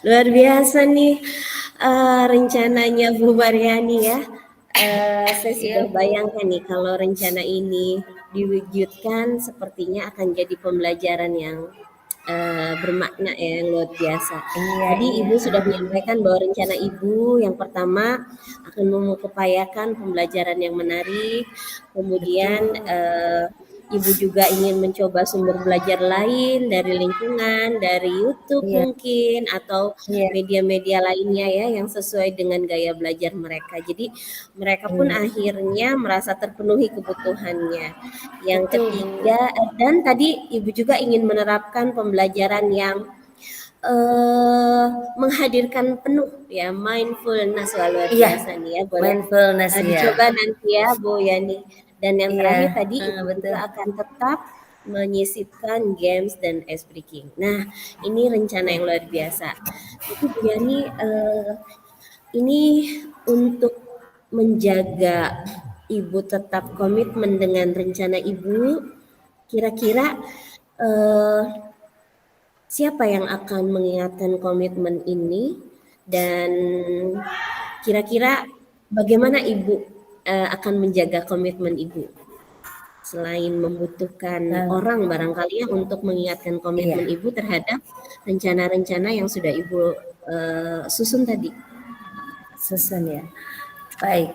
S3: Luar biasa nih rencananya Bu Mariani ya. Saya
S2: Iya
S3: sudah
S2: Bu.
S3: bayangkan nih kalau rencana ini diwujudkan sepertinya akan jadi pembelajaran yang bermakna ya, yang luar biasa.
S2: Iya
S3: Tadi
S2: iya.
S3: Ibu sudah menyampaikan bahwa rencana Ibu yang pertama akan mengupayakan pembelajaran yang menarik, kemudian
S2: Betul.
S3: Ibu juga ingin mencoba sumber belajar lain dari lingkungan, dari YouTube
S2: Iya
S3: mungkin, atau
S2: iya
S3: media-media lainnya ya yang sesuai dengan gaya belajar mereka. Jadi mereka pun
S2: iya.
S3: akhirnya merasa terpenuhi kebutuhannya. Yang
S2: Betul Bu.
S3: ketiga, dan tadi Ibu juga ingin menerapkan pembelajaran yang eh menghadirkan penuh ya mindfulness. Wah, luar
S2: Iya,
S3: biasa nih ya, boleh
S2: mindfulness ya.
S3: dicoba nanti ya Bu Yani. Dan yang
S2: Iya,
S3: terakhir tadi Ibu
S2: betul.
S3: juga akan tetap menyisipkan games dan ice breaking. Nah, ini rencana
S2: Ya.
S3: yang luar biasa. Jadi Bu Yani, ini untuk menjaga Ibu tetap komitmen dengan rencana Ibu, kira-kira eh, siapa yang akan mengingatkan komitmen ini, dan kira-kira bagaimana Ibu akan menjaga komitmen Ibu? Selain membutuhkan
S2: Nah,
S3: orang barangkali ya untuk mengingatkan
S2: iya,
S3: komitmen Ibu terhadap rencana-rencana yang sudah Ibu susun tadi.
S2: susun ya. Baik,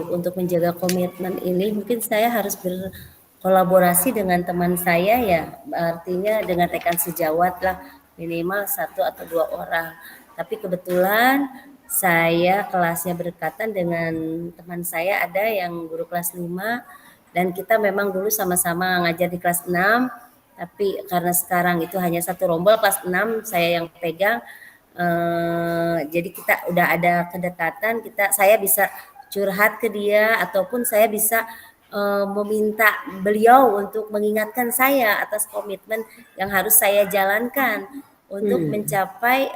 S2: untuk menjaga komitmen ini mungkin saya harus berkolaborasi dengan teman saya ya, artinya dengan rekan sejawat lah, minimal 1 atau 2 orang. Tapi kebetulan saya kelasnya berdekatan dengan teman saya ada yang guru kelas 5 dan kita memang dulu sama-sama ngajar di kelas 6, tapi karena sekarang itu hanya satu rombel kelas 6 saya yang pegang. Jadi kita udah ada kedekatan, saya bisa curhat ke dia ataupun saya bisa meminta beliau untuk mengingatkan saya atas komitmen yang harus saya jalankan untuk
S3: Hmm.
S2: mencapai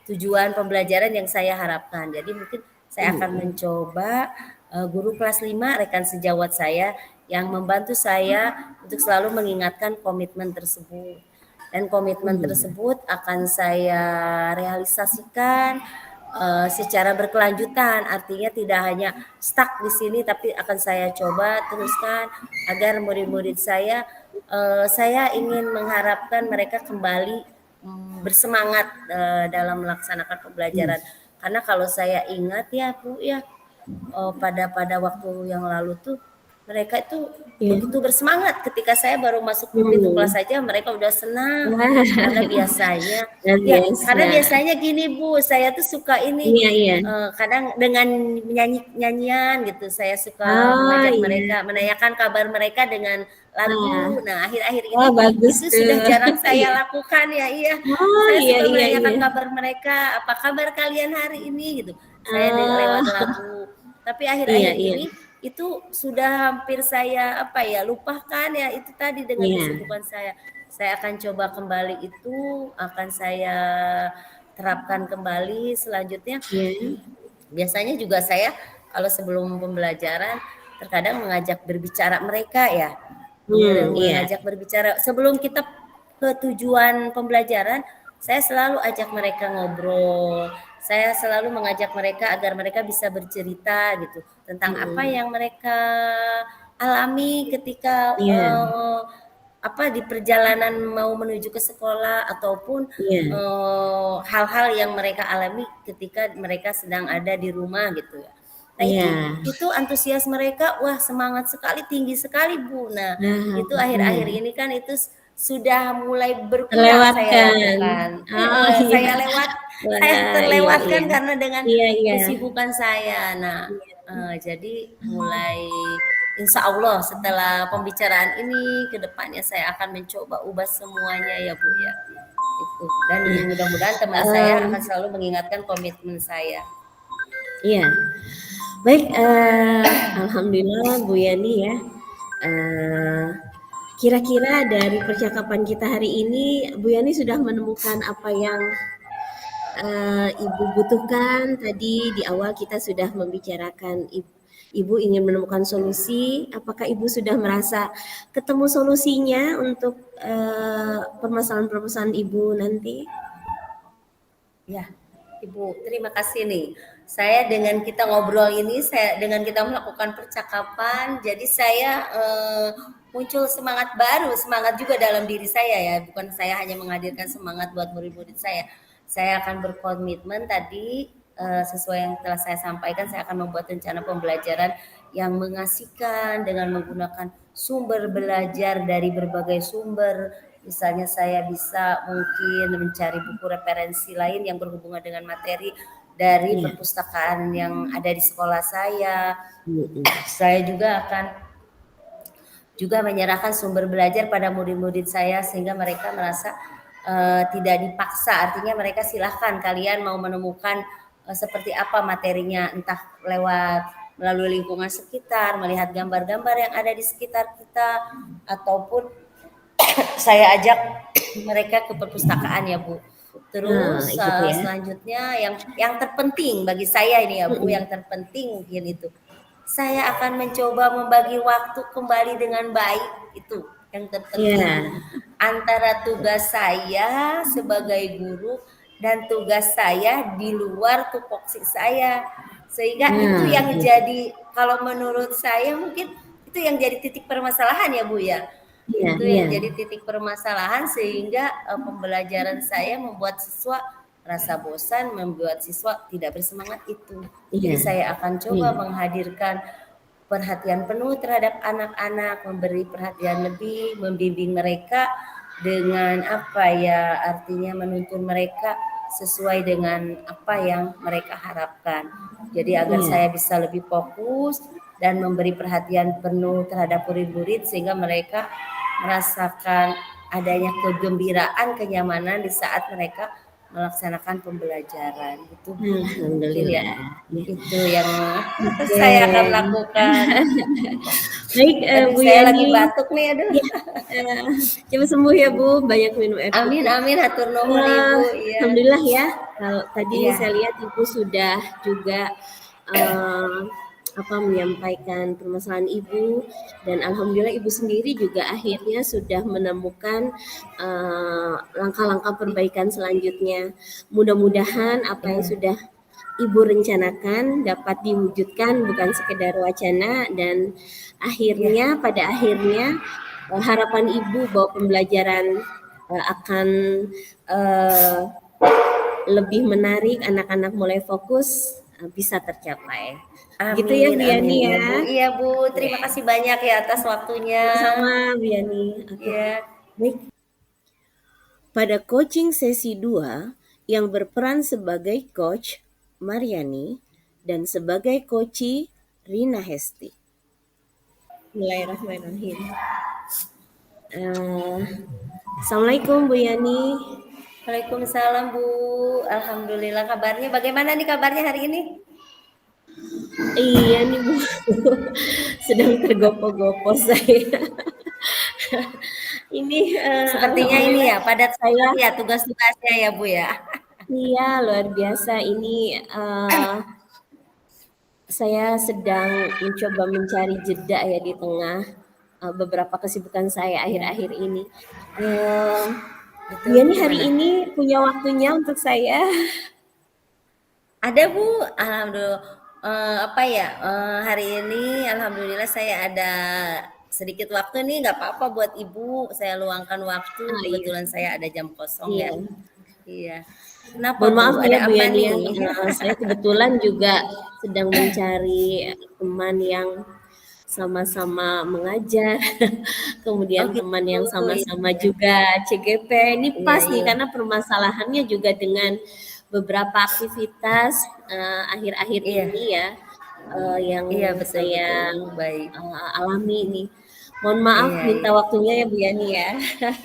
S2: tujuan pembelajaran yang saya harapkan. Jadi mungkin saya akan
S3: Hmm.
S2: mencoba guru kelas 5 rekan sejawat saya yang membantu saya untuk selalu mengingatkan komitmen tersebut. dan komitmen tersebut akan saya realisasikan secara berkelanjutan, artinya tidak hanya stuck di sini, tapi akan saya coba teruskan agar murid-murid saya ingin mengharapkan mereka kembali bersemangat dalam melaksanakan pembelajaran. Karena kalau saya ingat ya Bu ya, pada waktu yang lalu tuh mereka itu begitu bersemangat ketika saya baru masuk pintu kelas saja mereka udah senang. Karena biasanya karena biasanya gini Bu, saya tuh suka ini kadang dengan nyanyian gitu, saya suka mengajak mereka menanyakan kabar mereka dengan lagu. Nah, akhir-akhir ini itu sudah jarang saya lakukan ya. Saya suka menanyakan kabar mereka, apa kabar kalian hari ini gitu. Saya lewat lagu. Tapi akhir-akhir ini itu sudah hampir saya lupakan ya, itu tadi dengan kesibukan saya. Saya akan coba kembali itu, akan saya terapkan kembali selanjutnya. Biasanya juga saya kalau sebelum pembelajaran terkadang mengajak berbicara mereka ya. Mengajak berbicara sebelum kita ke tujuan pembelajaran, saya selalu ajak mereka ngobrol. Saya selalu mengajak mereka agar mereka bisa bercerita gitu tentang apa yang mereka alami ketika di perjalanan mau menuju ke sekolah ataupun hal-hal yang mereka alami ketika mereka sedang ada di rumah gitu ya. Nah itu antusias mereka, wah semangat sekali, tinggi sekali Bu. Nah itu akhir-akhir ini kan itu sudah mulai berkurang saya lakukan. Saya terlewatkan karena dengan kesibukan saya. Nah jadi mulai insya Allah setelah pembicaraan ini ke depannya saya akan mencoba ubah semuanya ya Bu ya. Itu. Dan mudah-mudahan teman saya akan selalu mengingatkan komitmen saya.
S3: Iya. Baik, alhamdulillah Bu Yani ya. Kira-kira dari percakapan kita hari ini, Bu Yani sudah menemukan apa yang Ibu butuhkan. Tadi di awal kita sudah membicarakan Ibu ingin menemukan solusi. Apakah Ibu sudah merasa ketemu solusinya untuk permasalahan-permasalahan Ibu nanti?
S2: Ya, Ibu, terima kasih nih. Saya dengan kita ngobrol ini, dengan kita melakukan percakapan, jadi saya muncul semangat baru, semangat juga dalam diri saya ya. Bukan saya hanya menghadirkan semangat buat murid-murid saya. Saya akan berkomitmen tadi sesuai yang telah saya sampaikan, saya akan membuat rencana pembelajaran yang mengasihkan dengan menggunakan sumber belajar dari berbagai sumber. Misalnya saya bisa mungkin mencari buku referensi lain yang berhubungan dengan materi dari perpustakaan yang ada di sekolah saya. Saya juga akan menyerahkan sumber belajar pada murid-murid saya sehingga mereka merasa tidak dipaksa. Artinya mereka silahkan kalian mau menemukan seperti apa materinya, entah melalui lingkungan sekitar, melihat gambar-gambar yang ada di sekitar kita, ataupun saya ajak mereka ke perpustakaan ya Bu. Terus selanjutnya yang terpenting bagi saya ini ya Bu, yang terpenting mungkin itu, saya akan mencoba membagi waktu kembali dengan baik, itu yang terpenting. Antara tugas saya sebagai guru dan tugas saya di luar tupoksi saya, sehingga itu yang jadi, kalau menurut saya mungkin itu yang jadi titik permasalahan ya Bu ya. Itu yang jadi titik permasalahan sehingga pembelajaran saya membuat siswa rasa bosan, membuat siswa tidak bersemangat itu. Jadi saya akan coba menghadirkan perhatian penuh terhadap anak-anak, memberi perhatian lebih, membimbing mereka dengan artinya menuntun mereka sesuai dengan apa yang mereka harapkan. Jadi agar saya bisa lebih fokus dan memberi perhatian penuh terhadap murid-murid sehingga mereka merasakan adanya kegembiraan, kenyamanan di saat mereka melaksanakan pembelajaran. Itu mungkin ya, itu yang saya akan lakukan.
S3: Baik, Bu
S2: saya
S3: Yani,
S2: lagi batuk nih, aduh.
S3: Cepat sembuh ya Bu, banyak minum air.
S2: Amin, amin, hatur nuhun Ibu.
S3: Alhamdulillah ya. Kalau tadi saya lihat Ibu sudah juga menyampaikan permasalahan ibu, dan alhamdulillah ibu sendiri juga akhirnya sudah menemukan langkah-langkah perbaikan selanjutnya. Mudah-mudahan apa yang
S2: Iya,
S3: sudah ibu rencanakan dapat diwujudkan, bukan sekedar wacana, dan
S2: iya,
S3: pada akhirnya harapan ibu bahwa pembelajaran akan eh, lebih menarik, anak-anak mulai fokus, bisa tercapai. Gitu ya
S2: amin,
S3: Bu
S2: amin.
S3: Yani
S2: Iya,
S3: ya.
S2: Bu. Iya, Bu.
S3: Ya,
S2: Terima kasih banyak ya atas waktunya.
S3: sama-sama Bu Yani. Oke.
S2: Iya.
S3: Baik.
S1: Pada coaching sesi 2 yang berperan sebagai coach Mariani dan sebagai coachi Rina Hesti.
S3: Bismillahirrahmanirrahim. Assalamualaikum Bu Yani.
S2: Waalaikumsalam, Bu. Alhamdulillah kabarnya. Bagaimana nih kabarnya hari ini?
S3: Iya nih Bu, sedang tergopoh-gopoh saya. Ini
S2: Sepertinya ini
S3: alhamdulillah
S2: ya, padat
S3: saya,
S2: sekali ya tugas-tugasnya ya, Bu ya.
S3: iya luar biasa ini, saya sedang mencoba mencari jeda ya di tengah beberapa kesibukan saya
S2: Iya,
S3: akhir-akhir ini. Eh,
S2: betul
S3: Dia
S2: Bu,
S3: nih hari
S2: gimana?
S3: ini punya waktunya untuk saya.
S2: Ada Bu, alhamdulillah. Apa ya? Hari ini alhamdulillah saya ada sedikit waktu nih, nggak apa-apa buat Ibu. Saya luangkan waktu.
S3: Ah iya,
S2: Kebetulan saya ada jam kosong
S3: iya.
S2: ya. Iya. Kenapa
S3: Mohon
S2: Bu?
S3: maaf
S2: Ada
S3: ya Bu
S2: apa
S3: Yani ya,
S2: nih?
S3: saya kebetulan juga sedang mencari teman yang sama-sama mengajar,
S2: Oh
S3: kemudian teman
S2: gitu.
S3: yang
S2: Iya,
S3: sama-sama
S2: iya,
S3: juga CGP. Ini
S2: iya,
S3: pas nih
S2: iya.
S3: karena permasalahannya juga dengan beberapa aktivitas akhir-akhir
S2: Iya,
S3: ini ya, yang
S2: iya betul
S3: saya
S2: betul. Baik.
S3: alami ini. Mohon maaf
S2: Iya,
S3: minta
S2: iya.
S3: waktunya ya Bu Yani ya.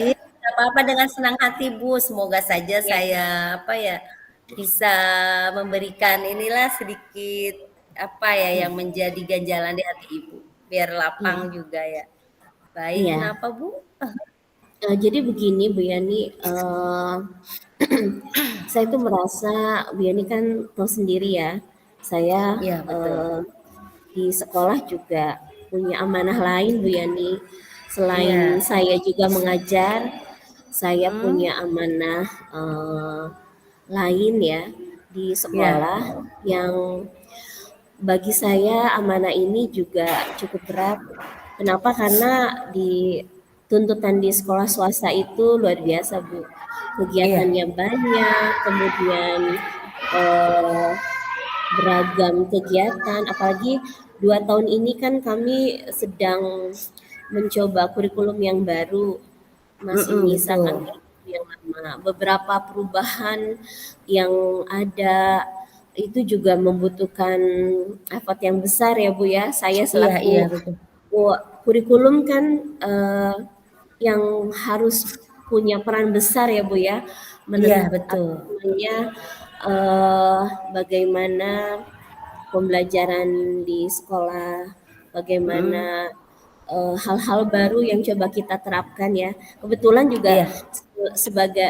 S2: Iya, nggak apa-apa dengan senang hati Bu. Semoga saja
S3: Ya,
S2: saya apa ya bisa memberikan inilah sedikit apa ya
S3: ya,
S2: yang menjadi ganjalan di hati Ibu. Biar lapang
S3: iya,
S2: juga ya. Baik,
S3: iya.
S2: kenapa Bu?
S3: Jadi begini Bu Yani, saya tuh merasa Bu Yani kan tahu sendiri ya, saya
S2: Iya betul.
S3: di sekolah juga punya amanah lain Bu Yani. Selain
S2: Iya.
S3: saya juga mengajar, saya
S2: Hmm,
S3: punya amanah lain ya di
S2: iya.
S3: sekolah yang bagi saya amanah ini juga cukup berat. Kenapa? Karena di tuntutan di sekolah swasta itu luar biasa, Bu.
S2: Iya.
S3: Kegiatannya banyak, kemudian eh, beragam kegiatan, apalagi 2 tahun ini kan kami sedang mencoba kurikulum yang baru, masih
S2: Mm-mm,
S3: menyisakan
S2: betul.
S3: kurikulum yang lama. Beberapa perubahan yang ada itu juga membutuhkan effort yang besar ya Bu ya. Saya
S2: Iya, iya
S3: selaku
S2: betul.
S3: kurikulum kan eh, yang harus punya peran besar ya Bu ya,
S2: Iya
S3: apa
S2: betul.
S3: namanya, eh, bagaimana pembelajaran di sekolah,
S2: Mm-mm.
S3: bagaimana hal-hal baru yang coba kita terapkan ya. Kebetulan juga
S2: Iya.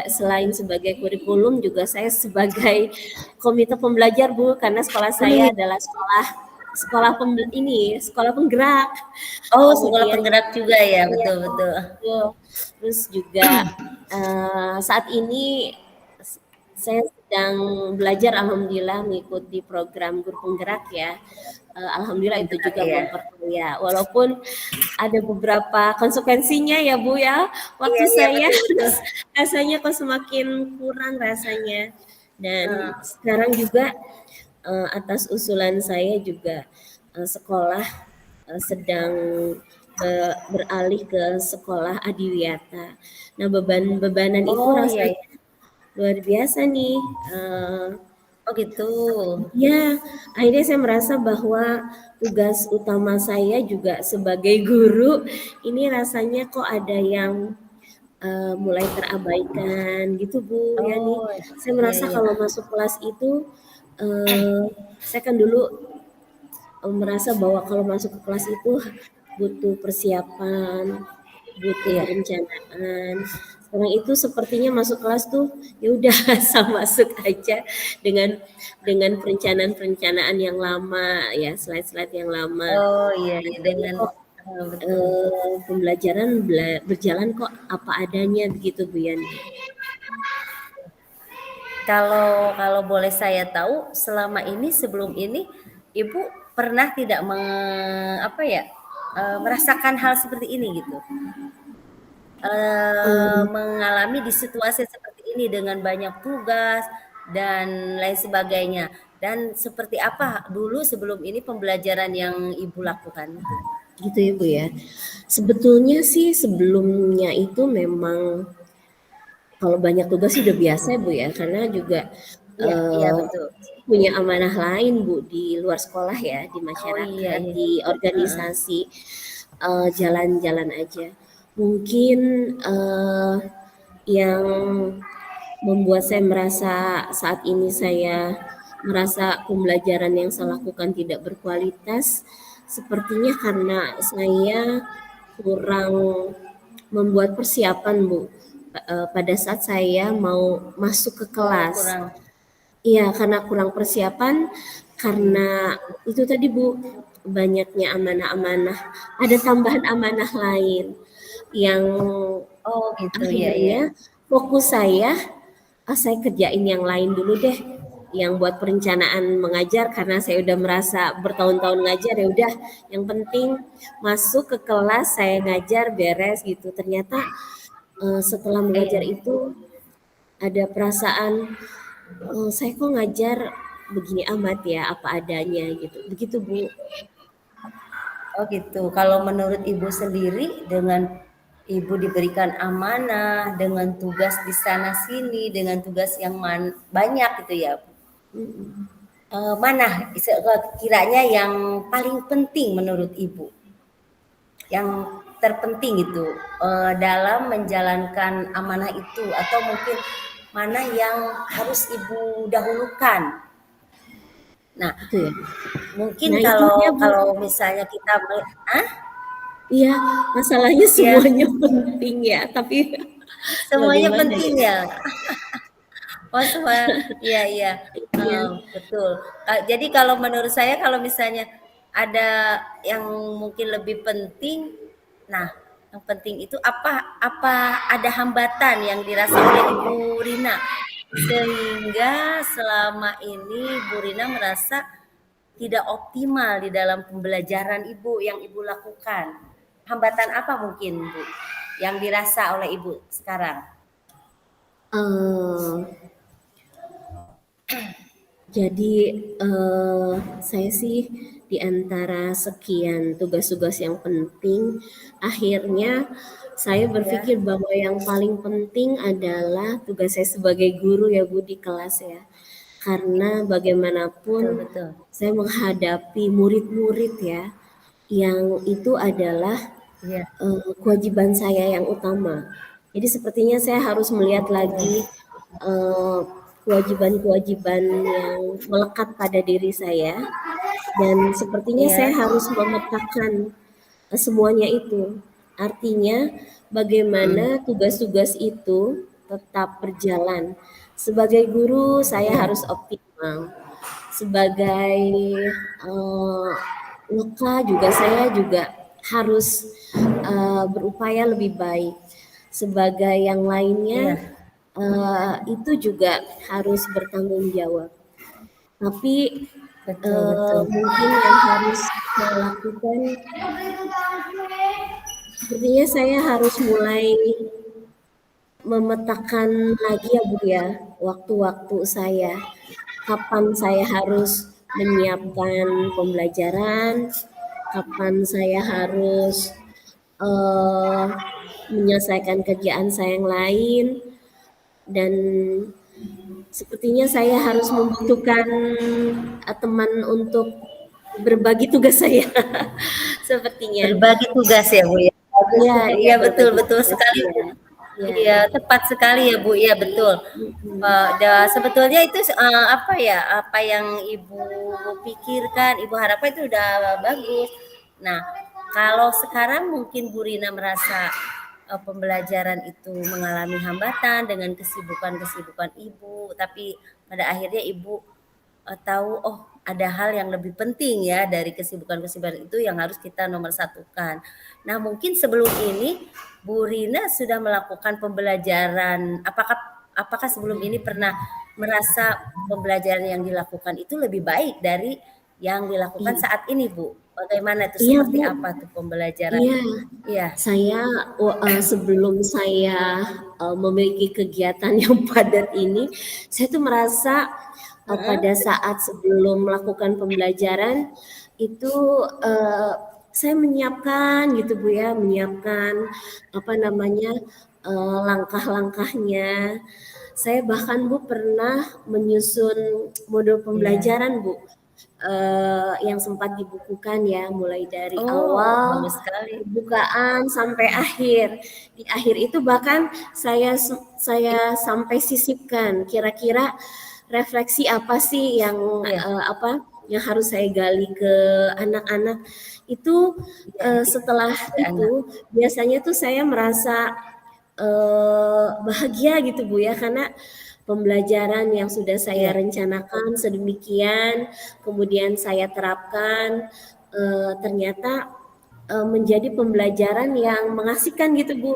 S3: selain sebagai kurikulum juga saya sebagai komite pembelajar Bu, karena sekolah saya
S2: Wih.
S3: adalah sekolah sekolah sekolah penggerak.
S2: Oh, sekolah
S3: Kemudian
S2: penggerak juga ya,
S3: iya,
S2: betul betul.
S3: betul. Terus juga saat ini saya sedang belajar alhamdulillah mengikuti program guru penggerak ya. Alhamdulillah itu
S2: Penggerak
S3: juga
S2: ya.
S3: memperkaya. Walaupun ada beberapa konsekuensinya ya Bu ya.
S2: Iya,
S3: Waktu
S2: iya
S3: saya
S2: betul betul.
S3: rasanya kok semakin kurang rasanya. Dan
S2: Eh,
S3: sekarang juga atas usulan saya juga sekolah sedang beralih ke sekolah adiwiyata. Nah, bebanan itu
S2: Oh iya,
S3: rasanya
S2: iya.
S3: luar biasa nih.
S2: Oh gitu.
S3: Ya, akhirnya saya merasa bahwa tugas utama saya juga sebagai guru ini rasanya kok ada yang mulai terabaikan gitu Bu Yani.
S2: Oh
S3: Saya
S2: iya
S3: merasa
S2: iya.
S3: kalau masuk kelas itu saya kan dulu merasa bahwa kalau masuk ke kelas itu butuh persiapan, butuh
S2: Iya.
S3: perencanaan. Sekarang itu sepertinya masuk kelas tuh ya udah asal masuk aja dengan perencanaan-perencanaan yang lama ya, slide-slide yang lama.
S2: Oh iya, iya
S3: Rasanya
S2: dengan
S3: kok
S2: betul.
S3: pembelajaran berjalan kok apa adanya begitu Bu Yani.
S2: Kalau kalau boleh saya tahu, selama ini sebelum ini Ibu pernah tidak apa ya, merasakan hal seperti ini gitu?
S3: Eee,
S2: Mengalami di situasi seperti ini dengan banyak tugas dan lain sebagainya. Dan seperti apa dulu sebelum ini pembelajaran yang Ibu lakukan itu?
S3: gitu ya Bu ya. Sebetulnya sih sebelumnya itu memang kalau banyak tugas sih udah biasa Bu ya, karena juga,
S2: Iya, iya
S3: eee,
S2: betul.
S3: punya amanah lain Bu di luar sekolah ya, di
S2: Oh iya,
S3: masyarakat,
S2: iya.
S3: di
S2: Heeh.
S3: organisasi, jalan-jalan aja. Mungkin, yang membuat saya merasa saat ini saya merasa pembelajaran yang saya lakukan tidak berkualitas, sepertinya karena saya kurang membuat persiapan Bu, pada saat saya mau masuk ke
S2: Oh
S3: kelas.
S2: kurang.
S3: Iya, karena kurang persiapan, karena itu tadi Bu, banyaknya amanah-amanah, ada tambahan amanah lain yang
S2: Oh gitu, iya, iya.
S3: akhirnya fokus saya kerjain yang lain dulu deh, yang buat perencanaan mengajar karena saya udah merasa bertahun-tahun ngajar, ya udah yang penting masuk ke kelas saya ngajar beres gitu. Ternyata, setelah mengajar
S2: Iya.
S3: itu ada perasaan, saya kok ngajar begini amat ya, apa adanya gitu, begitu Bu.
S2: Oh gitu. Kalau menurut Ibu sendiri dengan Ibu diberikan amanah, dengan tugas di sana sini, dengan tugas yang banyak gitu ya.
S3: Mhm.
S2: Mana kiranya yang paling penting menurut Ibu? Yang terpenting itu dalam menjalankan amanah itu atau mungkin mana yang harus Ibu dahulukan? Nah,
S3: Gitu ya.
S2: mungkin
S3: Nah itu
S2: kalau
S3: dia Bu,
S2: kalau misalnya kita ah,
S3: iya masalahnya
S2: ya
S3: semuanya penting ya, tapi
S2: semuanya
S3: bagaimana
S2: penting
S3: ya?
S2: ya. Oh semua, iya iya,
S3: Iya,
S2: betul. Jadi kalau menurut saya kalau misalnya ada yang mungkin lebih penting, nah yang penting itu apa ada hambatan yang dirasa oleh Ibu Rina sehingga selama ini Bu Rina merasa tidak optimal di dalam pembelajaran Ibu yang Ibu lakukan. Hambatan apa mungkin Bu yang dirasa oleh Ibu sekarang?
S3: eee, jadi, saya sih di antara sekian tugas-tugas yang penting, akhirnya saya
S2: Ya,
S3: berpikir bahwa yang paling penting adalah tugas saya sebagai guru ya Bu, di kelas ya. Karena bagaimanapun
S2: betul betul.
S3: saya menghadapi murid-murid ya, yang itu adalah
S2: Iya.
S3: kewajiban saya yang utama. Jadi sepertinya saya harus melihat
S2: Oh,
S3: lagi, eee, kewajiban-kewajiban yang melekat pada diri saya dan sepertinya saya
S2: iya,
S3: harus memetakan, semuanya itu. Artinya
S2: mhm,
S3: bagaimana tugas-tugas itu tetap berjalan. Sebagai guru saya
S2: iya,
S3: harus optimal, sebagai, loka juga saya juga harus, berupaya lebih baik. Sebagai yang lainnya,
S2: iya,
S3: itu juga harus bertanggung jawab. Tapi,
S2: betul betul.
S3: mungkin yang harus saya lakukan, sepertinya saya harus mulai memetakan lagi ya Bu ya, waktu-waktu saya. Kapan saya harus menyiapkan pembelajaran, kapan saya harus, eee, menyelesaikan kerjaan saya yang lain, dan sepertinya saya harus membutuhkan, teman untuk berbagi tugas saya, sepertinya.
S2: Berbagi tugas ya, Bu, ya? Bagus
S3: Iya
S2: tuh, Bu.
S3: iya,
S2: Iya, betul
S3: berbagi
S2: betul
S3: tugas,
S2: sekali,
S3: iya.
S2: Bu.
S3: Iya
S2: Iya,
S3: iya.
S2: tepat sekali ya, Bu. Iya, betul.
S3: Mhm.
S2: Sebetulnya itu apa ya? Apa yang Ibu pikirkan, Ibu harapkan itu udah bagus. Nah, kalau sekarang mungkin Bu Rina merasa pembelajaran itu mengalami hambatan dengan kesibukan-kesibukan Ibu, tapi pada akhirnya Ibu, tahu, oh ada hal yang lebih penting ya dari kesibukan-kesibukan itu yang harus kita nomor satukan. Nah mungkin sebelum ini Bu Rina sudah melakukan pembelajaran, apakah sebelum ini pernah merasa pembelajaran yang dilakukan itu lebih baik dari yang dilakukan
S3: Iya,
S2: saat ini Bu? Bagaimana tuh,
S3: iya
S2: seperti
S3: Bu,
S2: apa tuh pembelajaran?
S3: iya.
S2: Iya,
S3: Saya sebelum saya memiliki kegiatan yang padat ini, saya tuh merasa pada saat sebelum melakukan pembelajaran itu saya menyiapkan gitu Bu ya, menyiapkan apa namanya langkah-langkahnya. Saya bahkan Bu pernah menyusun modul
S2: iya.
S3: pembelajaran Bu, yang sempat dibukukan ya, mulai dari
S2: Oh,
S3: awal
S2: bagus sekali.
S3: pembukaan sampai akhir. Di akhir itu bahkan saya sampai sisipkan kira-kira refleksi apa sih yang
S2: Iya,
S3: yang harus saya gali ke anak-anak. Itu
S2: iya, iya,
S3: setelah
S2: ke anak.
S3: itu biasanya tuh saya merasa bahagia gitu Bu ya, karena pembelajaran yang sudah saya
S2: Iya,
S3: rencanakan sedemikian, kemudian saya terapkan, ternyata menjadi pembelajaran yang mengasihkan gitu Bu.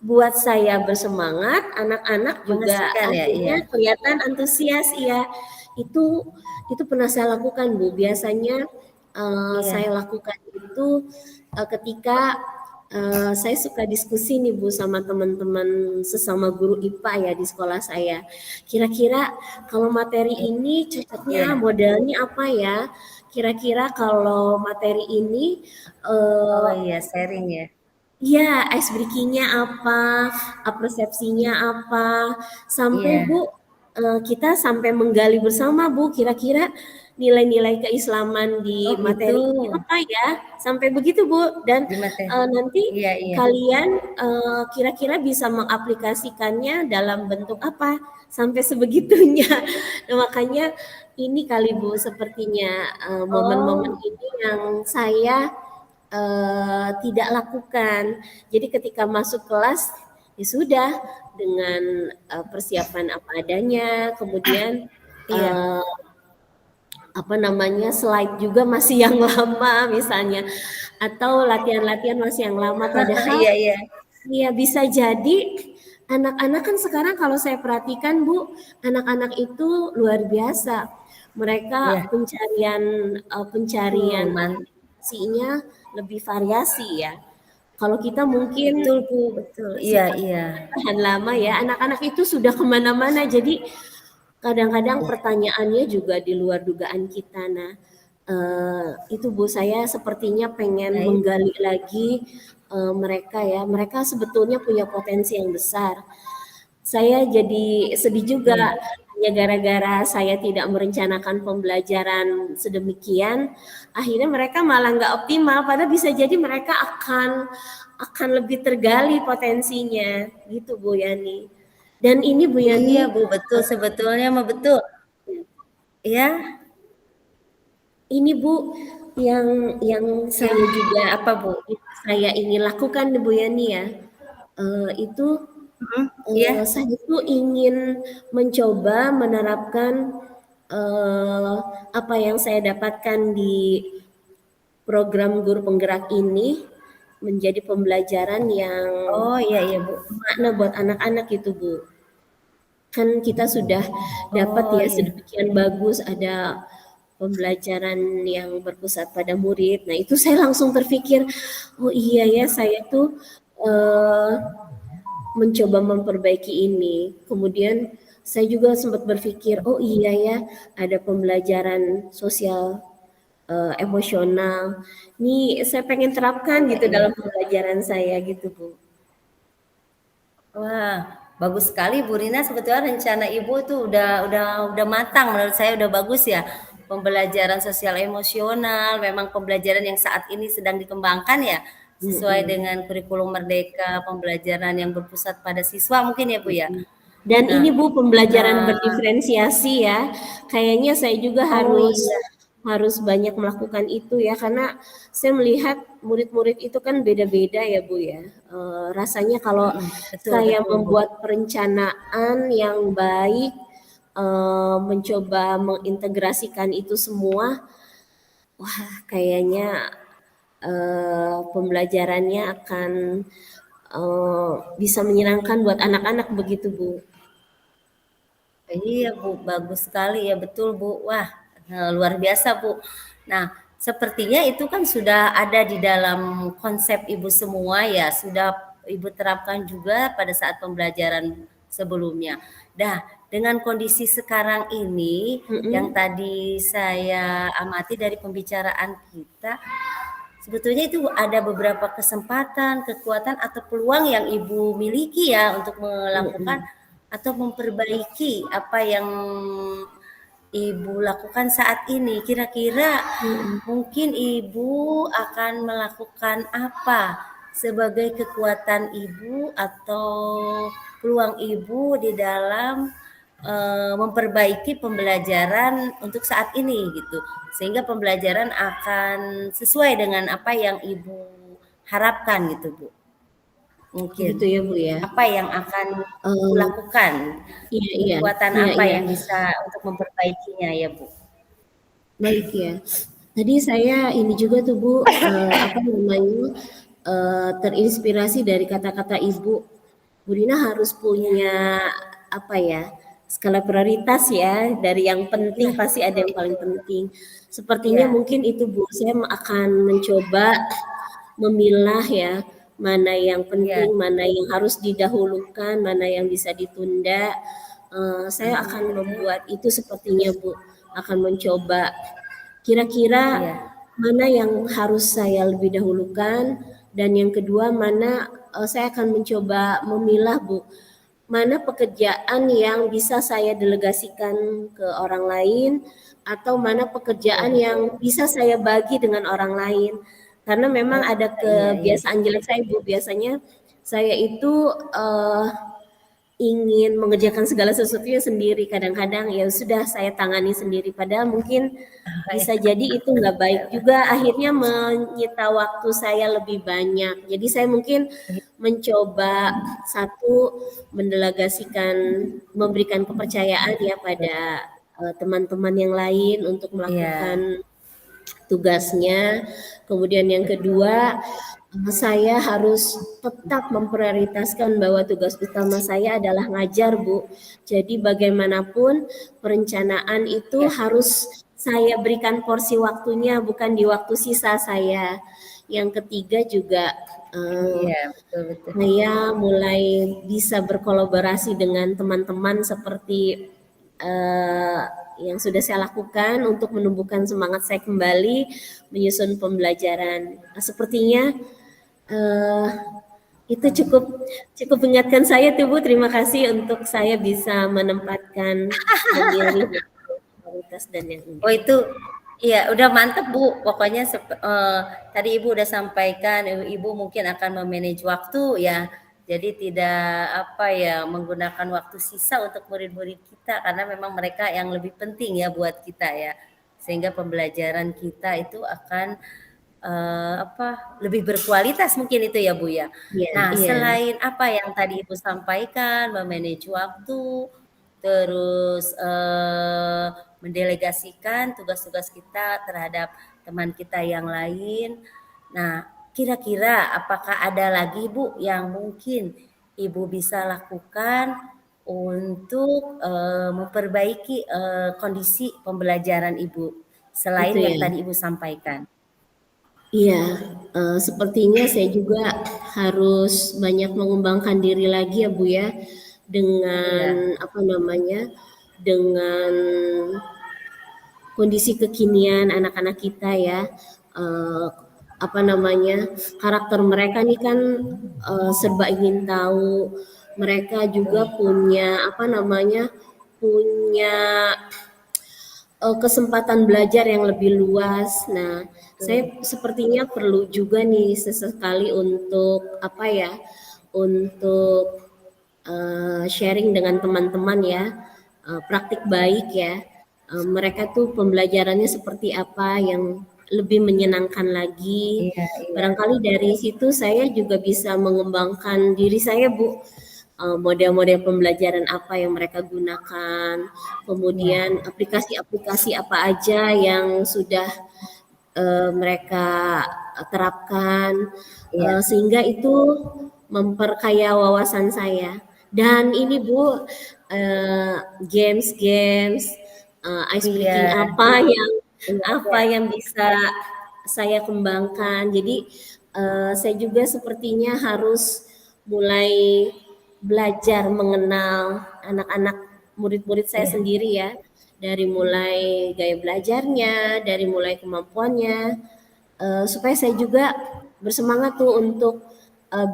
S3: Buat saya bersemangat, anak-anak juga
S2: mengasihkan ya, iya,
S3: akhirnya kelihatan antusias, iya. Itu itu pernah saya lakukan Bu. Biasanya saya
S2: iya,
S3: lakukan itu ketika saya suka diskusi nih Bu sama teman-teman sesama guru IPA ya di sekolah saya. Kira-kira kalau materi ini cocoknya
S2: iya.
S3: modelnya apa ya? Kira-kira kalau materi ini
S2: Oh
S3: eh,
S2: iya, sharing ya.
S3: iya, ice breaking-nya apa, persepsinya apa, sampai
S2: Iya.
S3: Bu, kita sampai menggali bersama Bu, kira-kira nilai-nilai keislaman di
S2: Oh gitu,
S3: materi ini apa ya, sampai begitu Bu. Dan
S2: di materi.
S3: nanti
S2: Iya, iya.
S3: kalian kira-kira bisa mengaplikasikannya dalam bentuk apa, sampai sebegitunya. Nah, makanya ini kali Bu, sepertinya momen-momen
S2: Oh,
S3: ini yang saya tidak lakukan. Jadi ketika masuk kelas, ya sudah dengan persiapan apa adanya, kemudian
S2: iya.
S3: eh, apa namanya slide juga masih yang lama misalnya, atau latihan-latihan masih yang lama. Padahal
S2: Iya, iya.
S3: ya bisa jadi anak-anak kan sekarang kalau saya perhatikan Bu, anak-anak itu luar biasa. Mereka
S2: Iya.
S3: pencarian aplikasinya lebih variasi ya. Kalau kita mungkin
S2: Betul Bu, betul. Iya,
S3: sifatnya
S2: iya.
S3: tahan lama ya, anak-anak itu sudah kemana-mana. Jadi kadang-kadang pertanyaannya juga di luar dugaan kita. Nah, itu Bu saya sepertinya pengen
S2: Baik.
S3: menggali lagi mereka ya. Mereka sebetulnya punya potensi yang besar. Saya jadi sedih juga
S2: Iya.
S3: hanya gara-gara saya tidak merencanakan pembelajaran sedemikian, akhirnya mereka malah nggak optimal. Padahal bisa jadi mereka akan lebih tergali potensinya, gitu Bu Yani. Dan ini Bu
S2: Iya
S3: Yani,
S2: Bu, betul. Sebetulnya mah betul. Iya.
S3: ini Bu yang
S2: Iya.
S3: saya juga
S2: Apa Bu?
S3: saya ingin lakukan Bu Yani ya, itu
S2: Mhm. Iya.
S3: saya tuh ingin mencoba menerapkan apa yang saya dapatkan di program guru penggerak ini menjadi pembelajaran yang
S2: Oh iya, iya Bu.
S3: makna buat anak-anak itu Bu. Kan kita sudah dapat
S2: Oh
S3: ya
S2: iya.
S3: sedemikian bagus ada pembelajaran yang berpusat pada murid. Nah itu saya langsung terpikir, oh iya ya saya tuh eh, mencoba memperbaiki ini. Kemudian saya juga sempat berpikir, oh iya ya, ada pembelajaran sosial emosional. Nih saya pengen terapkan
S2: Iya,
S3: gitu
S2: iya.
S3: dalam pembelajaran saya gitu, Bu.
S2: Wah, bagus sekali Bu Rina, sebetulnya rencana Ibu tuh udah matang, menurut saya udah bagus ya. Pembelajaran sosial emosional, memang pembelajaran yang saat ini sedang dikembangkan ya, sesuai
S3: Mm-mm.
S2: dengan kurikulum Merdeka, pembelajaran yang berpusat pada siswa mungkin ya Bu ya.
S3: Dan
S2: Nah,
S3: ini Bu pembelajaran
S2: eh,
S3: berdiferensiasi ya. Kayaknya saya juga
S2: oh
S3: harus
S2: iya,
S3: harus banyak melakukan itu ya, karena saya melihat murid-murid itu kan beda-beda ya Bu ya. Rasanya kalau
S2: Betul
S3: saya
S2: betul, Bu.
S3: membuat perencanaan yang baik, mencoba mengintegrasikan itu semua, wah kayaknya pembelajarannya akan bisa menyenangkan buat anak-anak begitu Bu.
S2: Iya Bu, bagus sekali ya, betul Bu. Wah, luar biasa Bu. Nah, sepertinya itu kan sudah ada di dalam konsep Ibu semua ya, sudah Ibu terapkan juga pada saat pembelajaran sebelumnya. Nah, dengan kondisi sekarang ini yang
S3: Mm-mm.
S2: tadi saya amati dari pembicaraan kita, sebetulnya itu ada beberapa kesempatan, kekuatan atau peluang yang Ibu miliki ya untuk melakukan
S3: Mm-mm.
S2: atau memperbaiki apa yang Ibu lakukan saat ini. Kira-kira
S3: Mm-mm.
S2: mungkin Ibu akan melakukan apa sebagai kekuatan Ibu atau peluang Ibu di dalam memperbaiki pembelajaran untuk saat ini gitu. Sehingga pembelajaran akan sesuai dengan apa yang Ibu harapkan gitu, Bu. Mungkin.
S3: Gitu ya Bu ya.
S2: Apa yang akan Ibu
S3: Eh,
S2: lakukan?
S3: iya iya
S2: Kekuatan
S3: iya
S2: apa
S3: iya.
S2: yang bisa untuk memperbaikinya ya, Bu?
S3: Baik ya. Tadi saya ini juga tuh Bu, apa namanya, terinspirasi dari kata-kata Ibu. Bu Rina harus
S2: Iya,
S3: punya apa ya, skala prioritas ya, dari yang
S2: iya,
S3: penting pasti ada
S2: betul
S3: yang paling
S2: betul.
S3: penting. Sepertinya
S2: Iya,
S3: mungkin itu Bu, saya akan mencoba memilah ya, mana yang
S2: iya.
S3: penting, mana yang harus didahulukan, mana yang bisa ditunda. Saya akan
S2: Mhm,
S3: membuat itu sepertinya Bu, akan mencoba kira-kira
S2: iya,
S3: mana yang harus saya lebih dahulukan dan yang kedua mana saya akan mencoba memilah Bu, mana pekerjaan yang bisa saya delegasikan ke orang lain atau mana
S2: betul
S3: pekerjaan
S2: betul.
S3: yang bisa saya bagi dengan orang lain. Karena memang
S2: Oh,
S3: ada
S2: iya iya.
S3: kebiasaan jelek saya Bu, biasanya saya itu ingin mengerjakan segala sesuatunya sendiri. Kadang-kadang ya sudah saya tangani sendiri. Padahal mungkin
S2: Oh,
S3: bisa
S2: iya,
S3: jadi itu nggak baik juga. Akhirnya menyita waktu saya lebih banyak. Jadi saya mungkin mencoba satu mendelegasikan, memberikan kepercayaan ya pada teman-teman yang lain untuk
S2: iya,
S3: melakukan tugasnya. Kemudian yang kedua, saya harus tetap memprioritaskan bahwa tugas utama saya adalah ngajar, Bu. Jadi bagaimanapun perencanaan itu
S2: iya,
S3: harus saya berikan porsi waktunya, bukan di waktu sisa saya. Yang ketiga juga
S2: iya, betul betul.
S3: saya mulai bisa berkolaborasi dengan teman-teman seperti eh, yang sudah saya lakukan untuk menumbuhkan semangat saya kembali menyusun pembelajaran. Sepertinya eh, itu cukup cukup mengingatkan saya tuh Bu. Terima kasih untuk saya bisa menempatkan memilih prioritas dan yang
S2: Oh
S3: enggak.
S2: itu iya udah mantep Bu, pokoknya tadi Ibu udah sampaikan Ibu mungkin akan memanage waktu ya. Jadi tidak apa ya menggunakan waktu sisa untuk murid-murid kita karena memang mereka yang lebih penting ya buat kita ya. Sehingga pembelajaran kita itu akan apa lebih berkualitas mungkin itu ya Bu ya.
S3: Iya,
S2: Nah,
S3: iya,
S2: selain apa yang tadi Ibu sampaikan, memanage waktu, terus mendelegasikan tugas-tugas kita terhadap teman kita yang lain. Nah, kira-kira apakah ada lagi Bu yang mungkin Ibu bisa lakukan untuk memperbaiki kondisi pembelajaran Ibu
S3: itu
S2: selain yang
S3: ya.
S2: tadi Ibu sampaikan?
S3: Iya, sepertinya saya juga harus banyak mengembangkan diri lagi ya Bu ya, dengan
S2: Iya,
S3: apa namanya, dengan kondisi kekinian anak-anak kita ya, eee, apa namanya, karakter mereka nih kan, serba ingin tahu, mereka juga
S2: betul.
S3: punya apa namanya, punya kesempatan belajar yang lebih luas. Nah,
S2: Betul.
S3: saya sepertinya perlu juga nih sesekali untuk apa ya, untuk sharing dengan teman-teman ya, praktik baik ya. mereka tuh pembelajarannya seperti apa yang lebih menyenangkan lagi.
S2: Iya, iya.
S3: Barangkali dari situ saya juga bisa mengembangkan diri saya, Bu. Model-model pembelajaran apa yang mereka gunakan,
S2: Iya,
S3: kemudian aplikasi-aplikasi apa aja yang sudah mereka terapkan,
S2: iya.
S3: sehingga itu memperkaya wawasan saya. Dan ini Bu, games-games, ice breaking
S2: Iya, iya,
S3: apa
S2: iya.
S3: yang bisa saya kembangkan. Jadi saya juga sepertinya harus mulai belajar mengenal anak-anak murid-murid saya
S2: Iya.
S3: sendiri ya, dari mulai gaya belajarnya, dari mulai kemampuannya, supaya saya juga bersemangat tuh untuk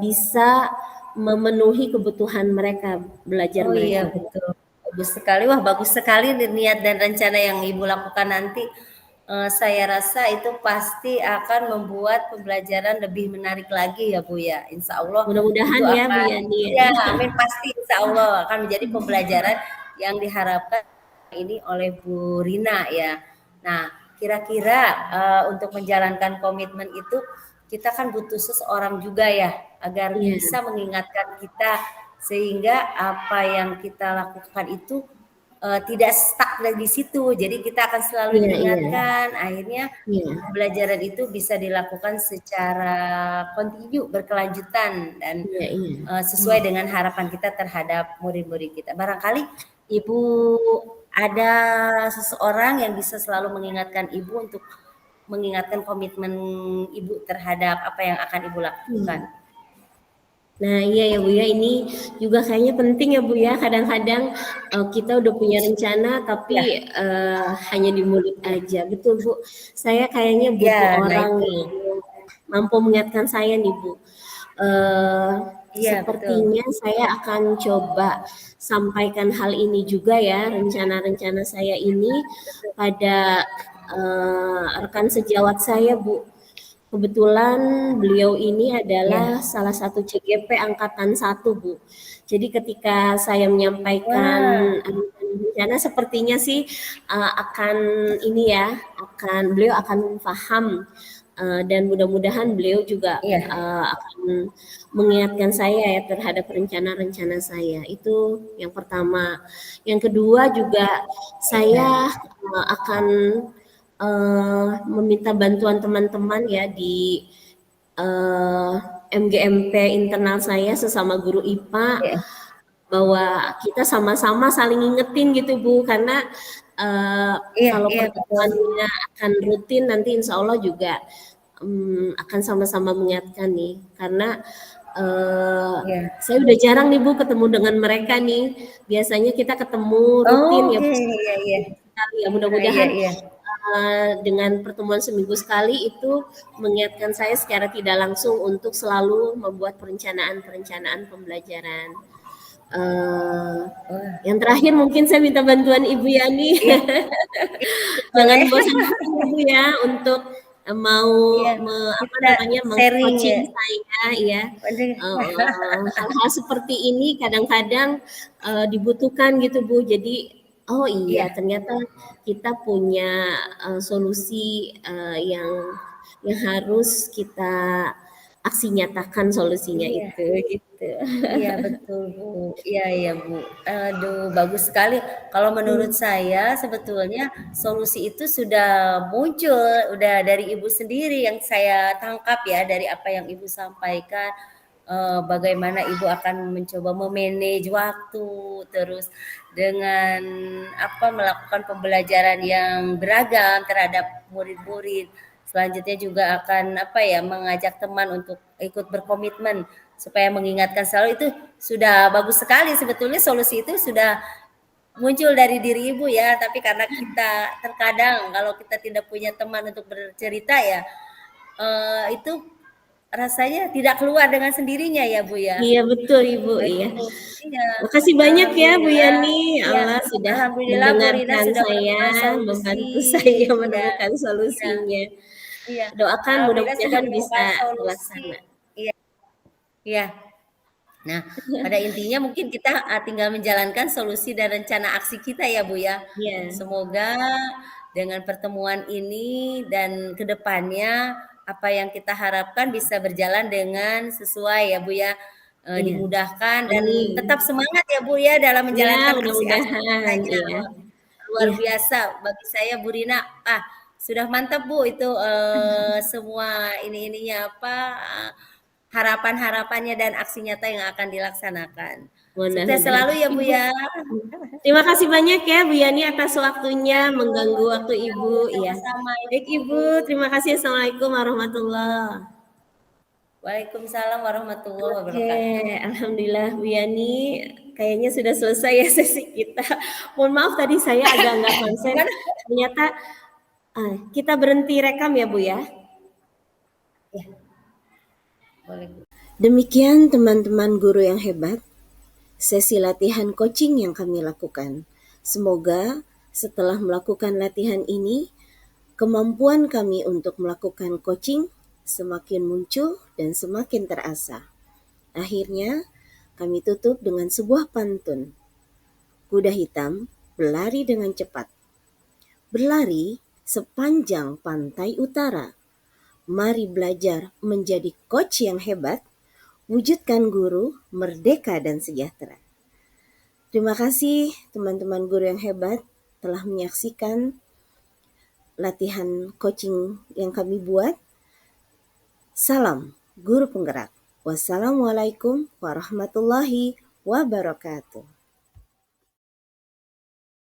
S3: bisa memenuhi kebutuhan mereka, belajar
S2: Oh iya
S3: mereka.
S2: betul. Bagus sekali. Wah, bagus sekali niat dan rencana yang Ibu lakukan nanti. Saya rasa itu pasti akan membuat pembelajaran lebih menarik lagi ya Bu ya. Insya Allah itu
S3: Mudah-mudahan ya Bu
S2: akan,
S3: Yani ya.
S2: ya amin, pasti insya Allah akan menjadi pembelajaran yang diharapkan ini oleh Bu Rina ya. Nah, kira-kira untuk menjalankan komitmen itu kita kan butuh seseorang juga ya agar
S3: Iya,
S2: bisa mengingatkan kita sehingga apa yang kita lakukan itu tidak stuck di situ. Jadi kita akan selalu
S3: iya, iya,
S2: diingatkan. Akhirnya
S3: iya,
S2: pembelajaran itu bisa dilakukan secara kontinu, berkelanjutan dan
S3: iya, iya.
S2: sesuai dengan harapan kita terhadap murid-murid kita. Barangkali Ibu ada seseorang yang bisa selalu mengingatkan Ibu untuk mengingatkan komitmen Ibu terhadap apa yang akan Ibu lakukan.
S3: Hmm. Nah, iya ya Bu ya, ini juga kayaknya penting ya Bu ya. Kadang-kadang kita udah punya rencana tapi
S2: Ya,
S3: hanya di mulut
S2: ya,
S3: aja. Betul Bu. Saya kayaknya butuh
S2: ya, nah
S3: orang
S2: itu.
S3: yang mampu mengingatkan saya nih Bu. Eh,
S2: Iya, betul.
S3: Sepertinya saya akan coba sampaikan hal ini juga ya, rencana-rencana saya ini pada rekan sejawat saya Bu. Kebetulan beliau ini
S2: Ya.
S3: adalah salah satu CGP angkatan 1, Bu. Jadi ketika saya menyampaikan
S2: Wah,
S3: rencana sepertinya sih akan ini ya, beliau akan paham, dan mudah-mudahan beliau juga
S2: iya,
S3: akan mengingatkan saya ya terhadap rencana-rencana saya. Itu yang pertama. Yang kedua juga
S2: iya,
S3: saya akan meminta bantuan teman-teman ya di eh, MGMP internal saya sesama guru IPA,
S2: iya,
S3: bahwa kita sama-sama saling ngingetin gitu Bu, karena
S2: iya,
S3: kalau
S2: iya, betul.
S3: pertemuannya akan rutin nanti insya Allah juga akan sama-sama mengingatkan nih, karena eh,
S2: Iya.
S3: saya udah jarang nih Bu ketemu dengan mereka nih. Biasanya kita ketemu rutin
S2: Oh,
S3: ya
S2: oke,
S3: Bu,
S2: iya, iya.
S3: sekali ya.
S2: Ah, iya,
S3: Mudah-mudahan
S2: iya.
S3: dengan pertemuan seminggu sekali itu mengingatkan saya secara tidak langsung untuk selalu membuat perencanaan-perencanaan pembelajaran. Eh,
S2: Wah,
S3: yang terakhir mungkin saya minta bantuan Ibu Yani.
S2: iya,
S3: Jangan
S2: boleh.
S3: bosan-bosan Ibu ya untuk mau
S2: Iya,
S3: apa
S2: kita
S3: namanya
S2: sharing ya.
S3: meng-coaching saya ya.
S2: Waduh.
S3: Hal-hal seperti ini kadang-kadang dibutuhkan gitu Bu. Jadi oh iya
S2: Iya,
S3: ternyata kita punya solusi yang harus kita aksi nyatakan solusinya
S2: iya.
S3: itu gitu.
S2: Iya betul Bu, iya iya Bu. Aduh bagus sekali. Kalau menurut
S3: Hmm,
S2: saya sebetulnya solusi itu sudah muncul, udah dari Ibu sendiri yang saya tangkap ya dari apa yang Ibu sampaikan. Bagaimana Ibu akan mencoba memanage waktu, terus dengan apa melakukan pembelajaran yang beragam terhadap murid-murid. Selanjutnya juga akan apa ya mengajak teman untuk ikut berkomitmen supaya mengingatkan selalu itu sudah bagus sekali sebetulnya solusi itu sudah muncul dari diri Ibu ya, tapi karena kita terkadang kalau kita tidak punya teman untuk bercerita ya, itu rasanya tidak keluar dengan sendirinya ya, Bu, ya.
S3: iya betul Ibu, iya.
S2: Itu iya,
S3: Makasih banyak ya Bu
S2: alhamdulillah
S3: Yani,
S2: iya,
S3: Allah sudah
S2: alhamdulillah Bu Rina
S3: mendengarkan
S2: sudah
S3: saya,
S2: menemukan solusi,
S3: membantu saya
S2: iya
S3: menemukan
S2: iya
S3: solusinya.
S2: iya,
S3: Doakan
S2: alhamdulillah sudah
S3: mudah-mudahan bisa
S2: menemukan solusi.
S3: terlaksana.
S2: Iya iya. Nah, pada intinya mungkin kita tinggal menjalankan solusi dan rencana aksi kita ya Bu ya.
S3: Iya,
S2: Semoga dengan pertemuan ini dan kedepannya apa yang kita harapkan bisa berjalan dengan sesuai ya Bu ya.
S3: iya.
S2: Dimudahkan dan
S3: Amin.
S2: tetap semangat ya Bu ya dalam
S3: Ya,
S2: menjalankan aksi-aksi
S3: mudah-mudahan
S2: kitanya.
S3: ya.
S2: Luar
S3: Iya,
S2: biasa bagi saya Bu Rina. Sudah mantap Bu itu semua ininya apa harapan-harapannya dan aksi nyata yang akan dilaksanakan. Sukses
S3: mudah-mudahan.
S2: selalu ya Bu
S3: Ibu,
S2: ya.
S3: terima kasih banyak ya Bu Yani atas waktunya mengganggu waktu Ibu. Iya.
S2: Sama-sama
S3: Baik
S2: Ibu.
S3: Ibu, terima kasih. Assalamualaikum warahmatullahi.
S2: Waalaikumsalam warahmatullahi
S3: Oke,
S2: wabarakatuh.
S3: alhamdulillah Bu Yani, kayaknya sudah selesai ya sesi kita. Mohon maaf tadi saya agak nggak konsen.
S2: Gimana?
S3: Ternyata kita berhenti rekam ya Bu ya.
S2: Ya, boleh.
S1: Demikian teman-teman guru yang hebat, sesi latihan coaching yang kami lakukan. Semoga setelah melakukan latihan ini, kemampuan kami untuk melakukan coaching semakin muncul dan semakin terasa. Akhirnya, kami tutup dengan sebuah pantun. Kuda hitam berlari dengan cepat. Berlari sepanjang pantai utara. Mari belajar menjadi coach yang hebat, wujudkan guru merdeka dan sejahtera. Terima kasih teman-teman guru yang hebat telah menyaksikan latihan coaching yang kami buat. Salam guru penggerak. Wassalamualaikum warahmatullahi wabarakatuh.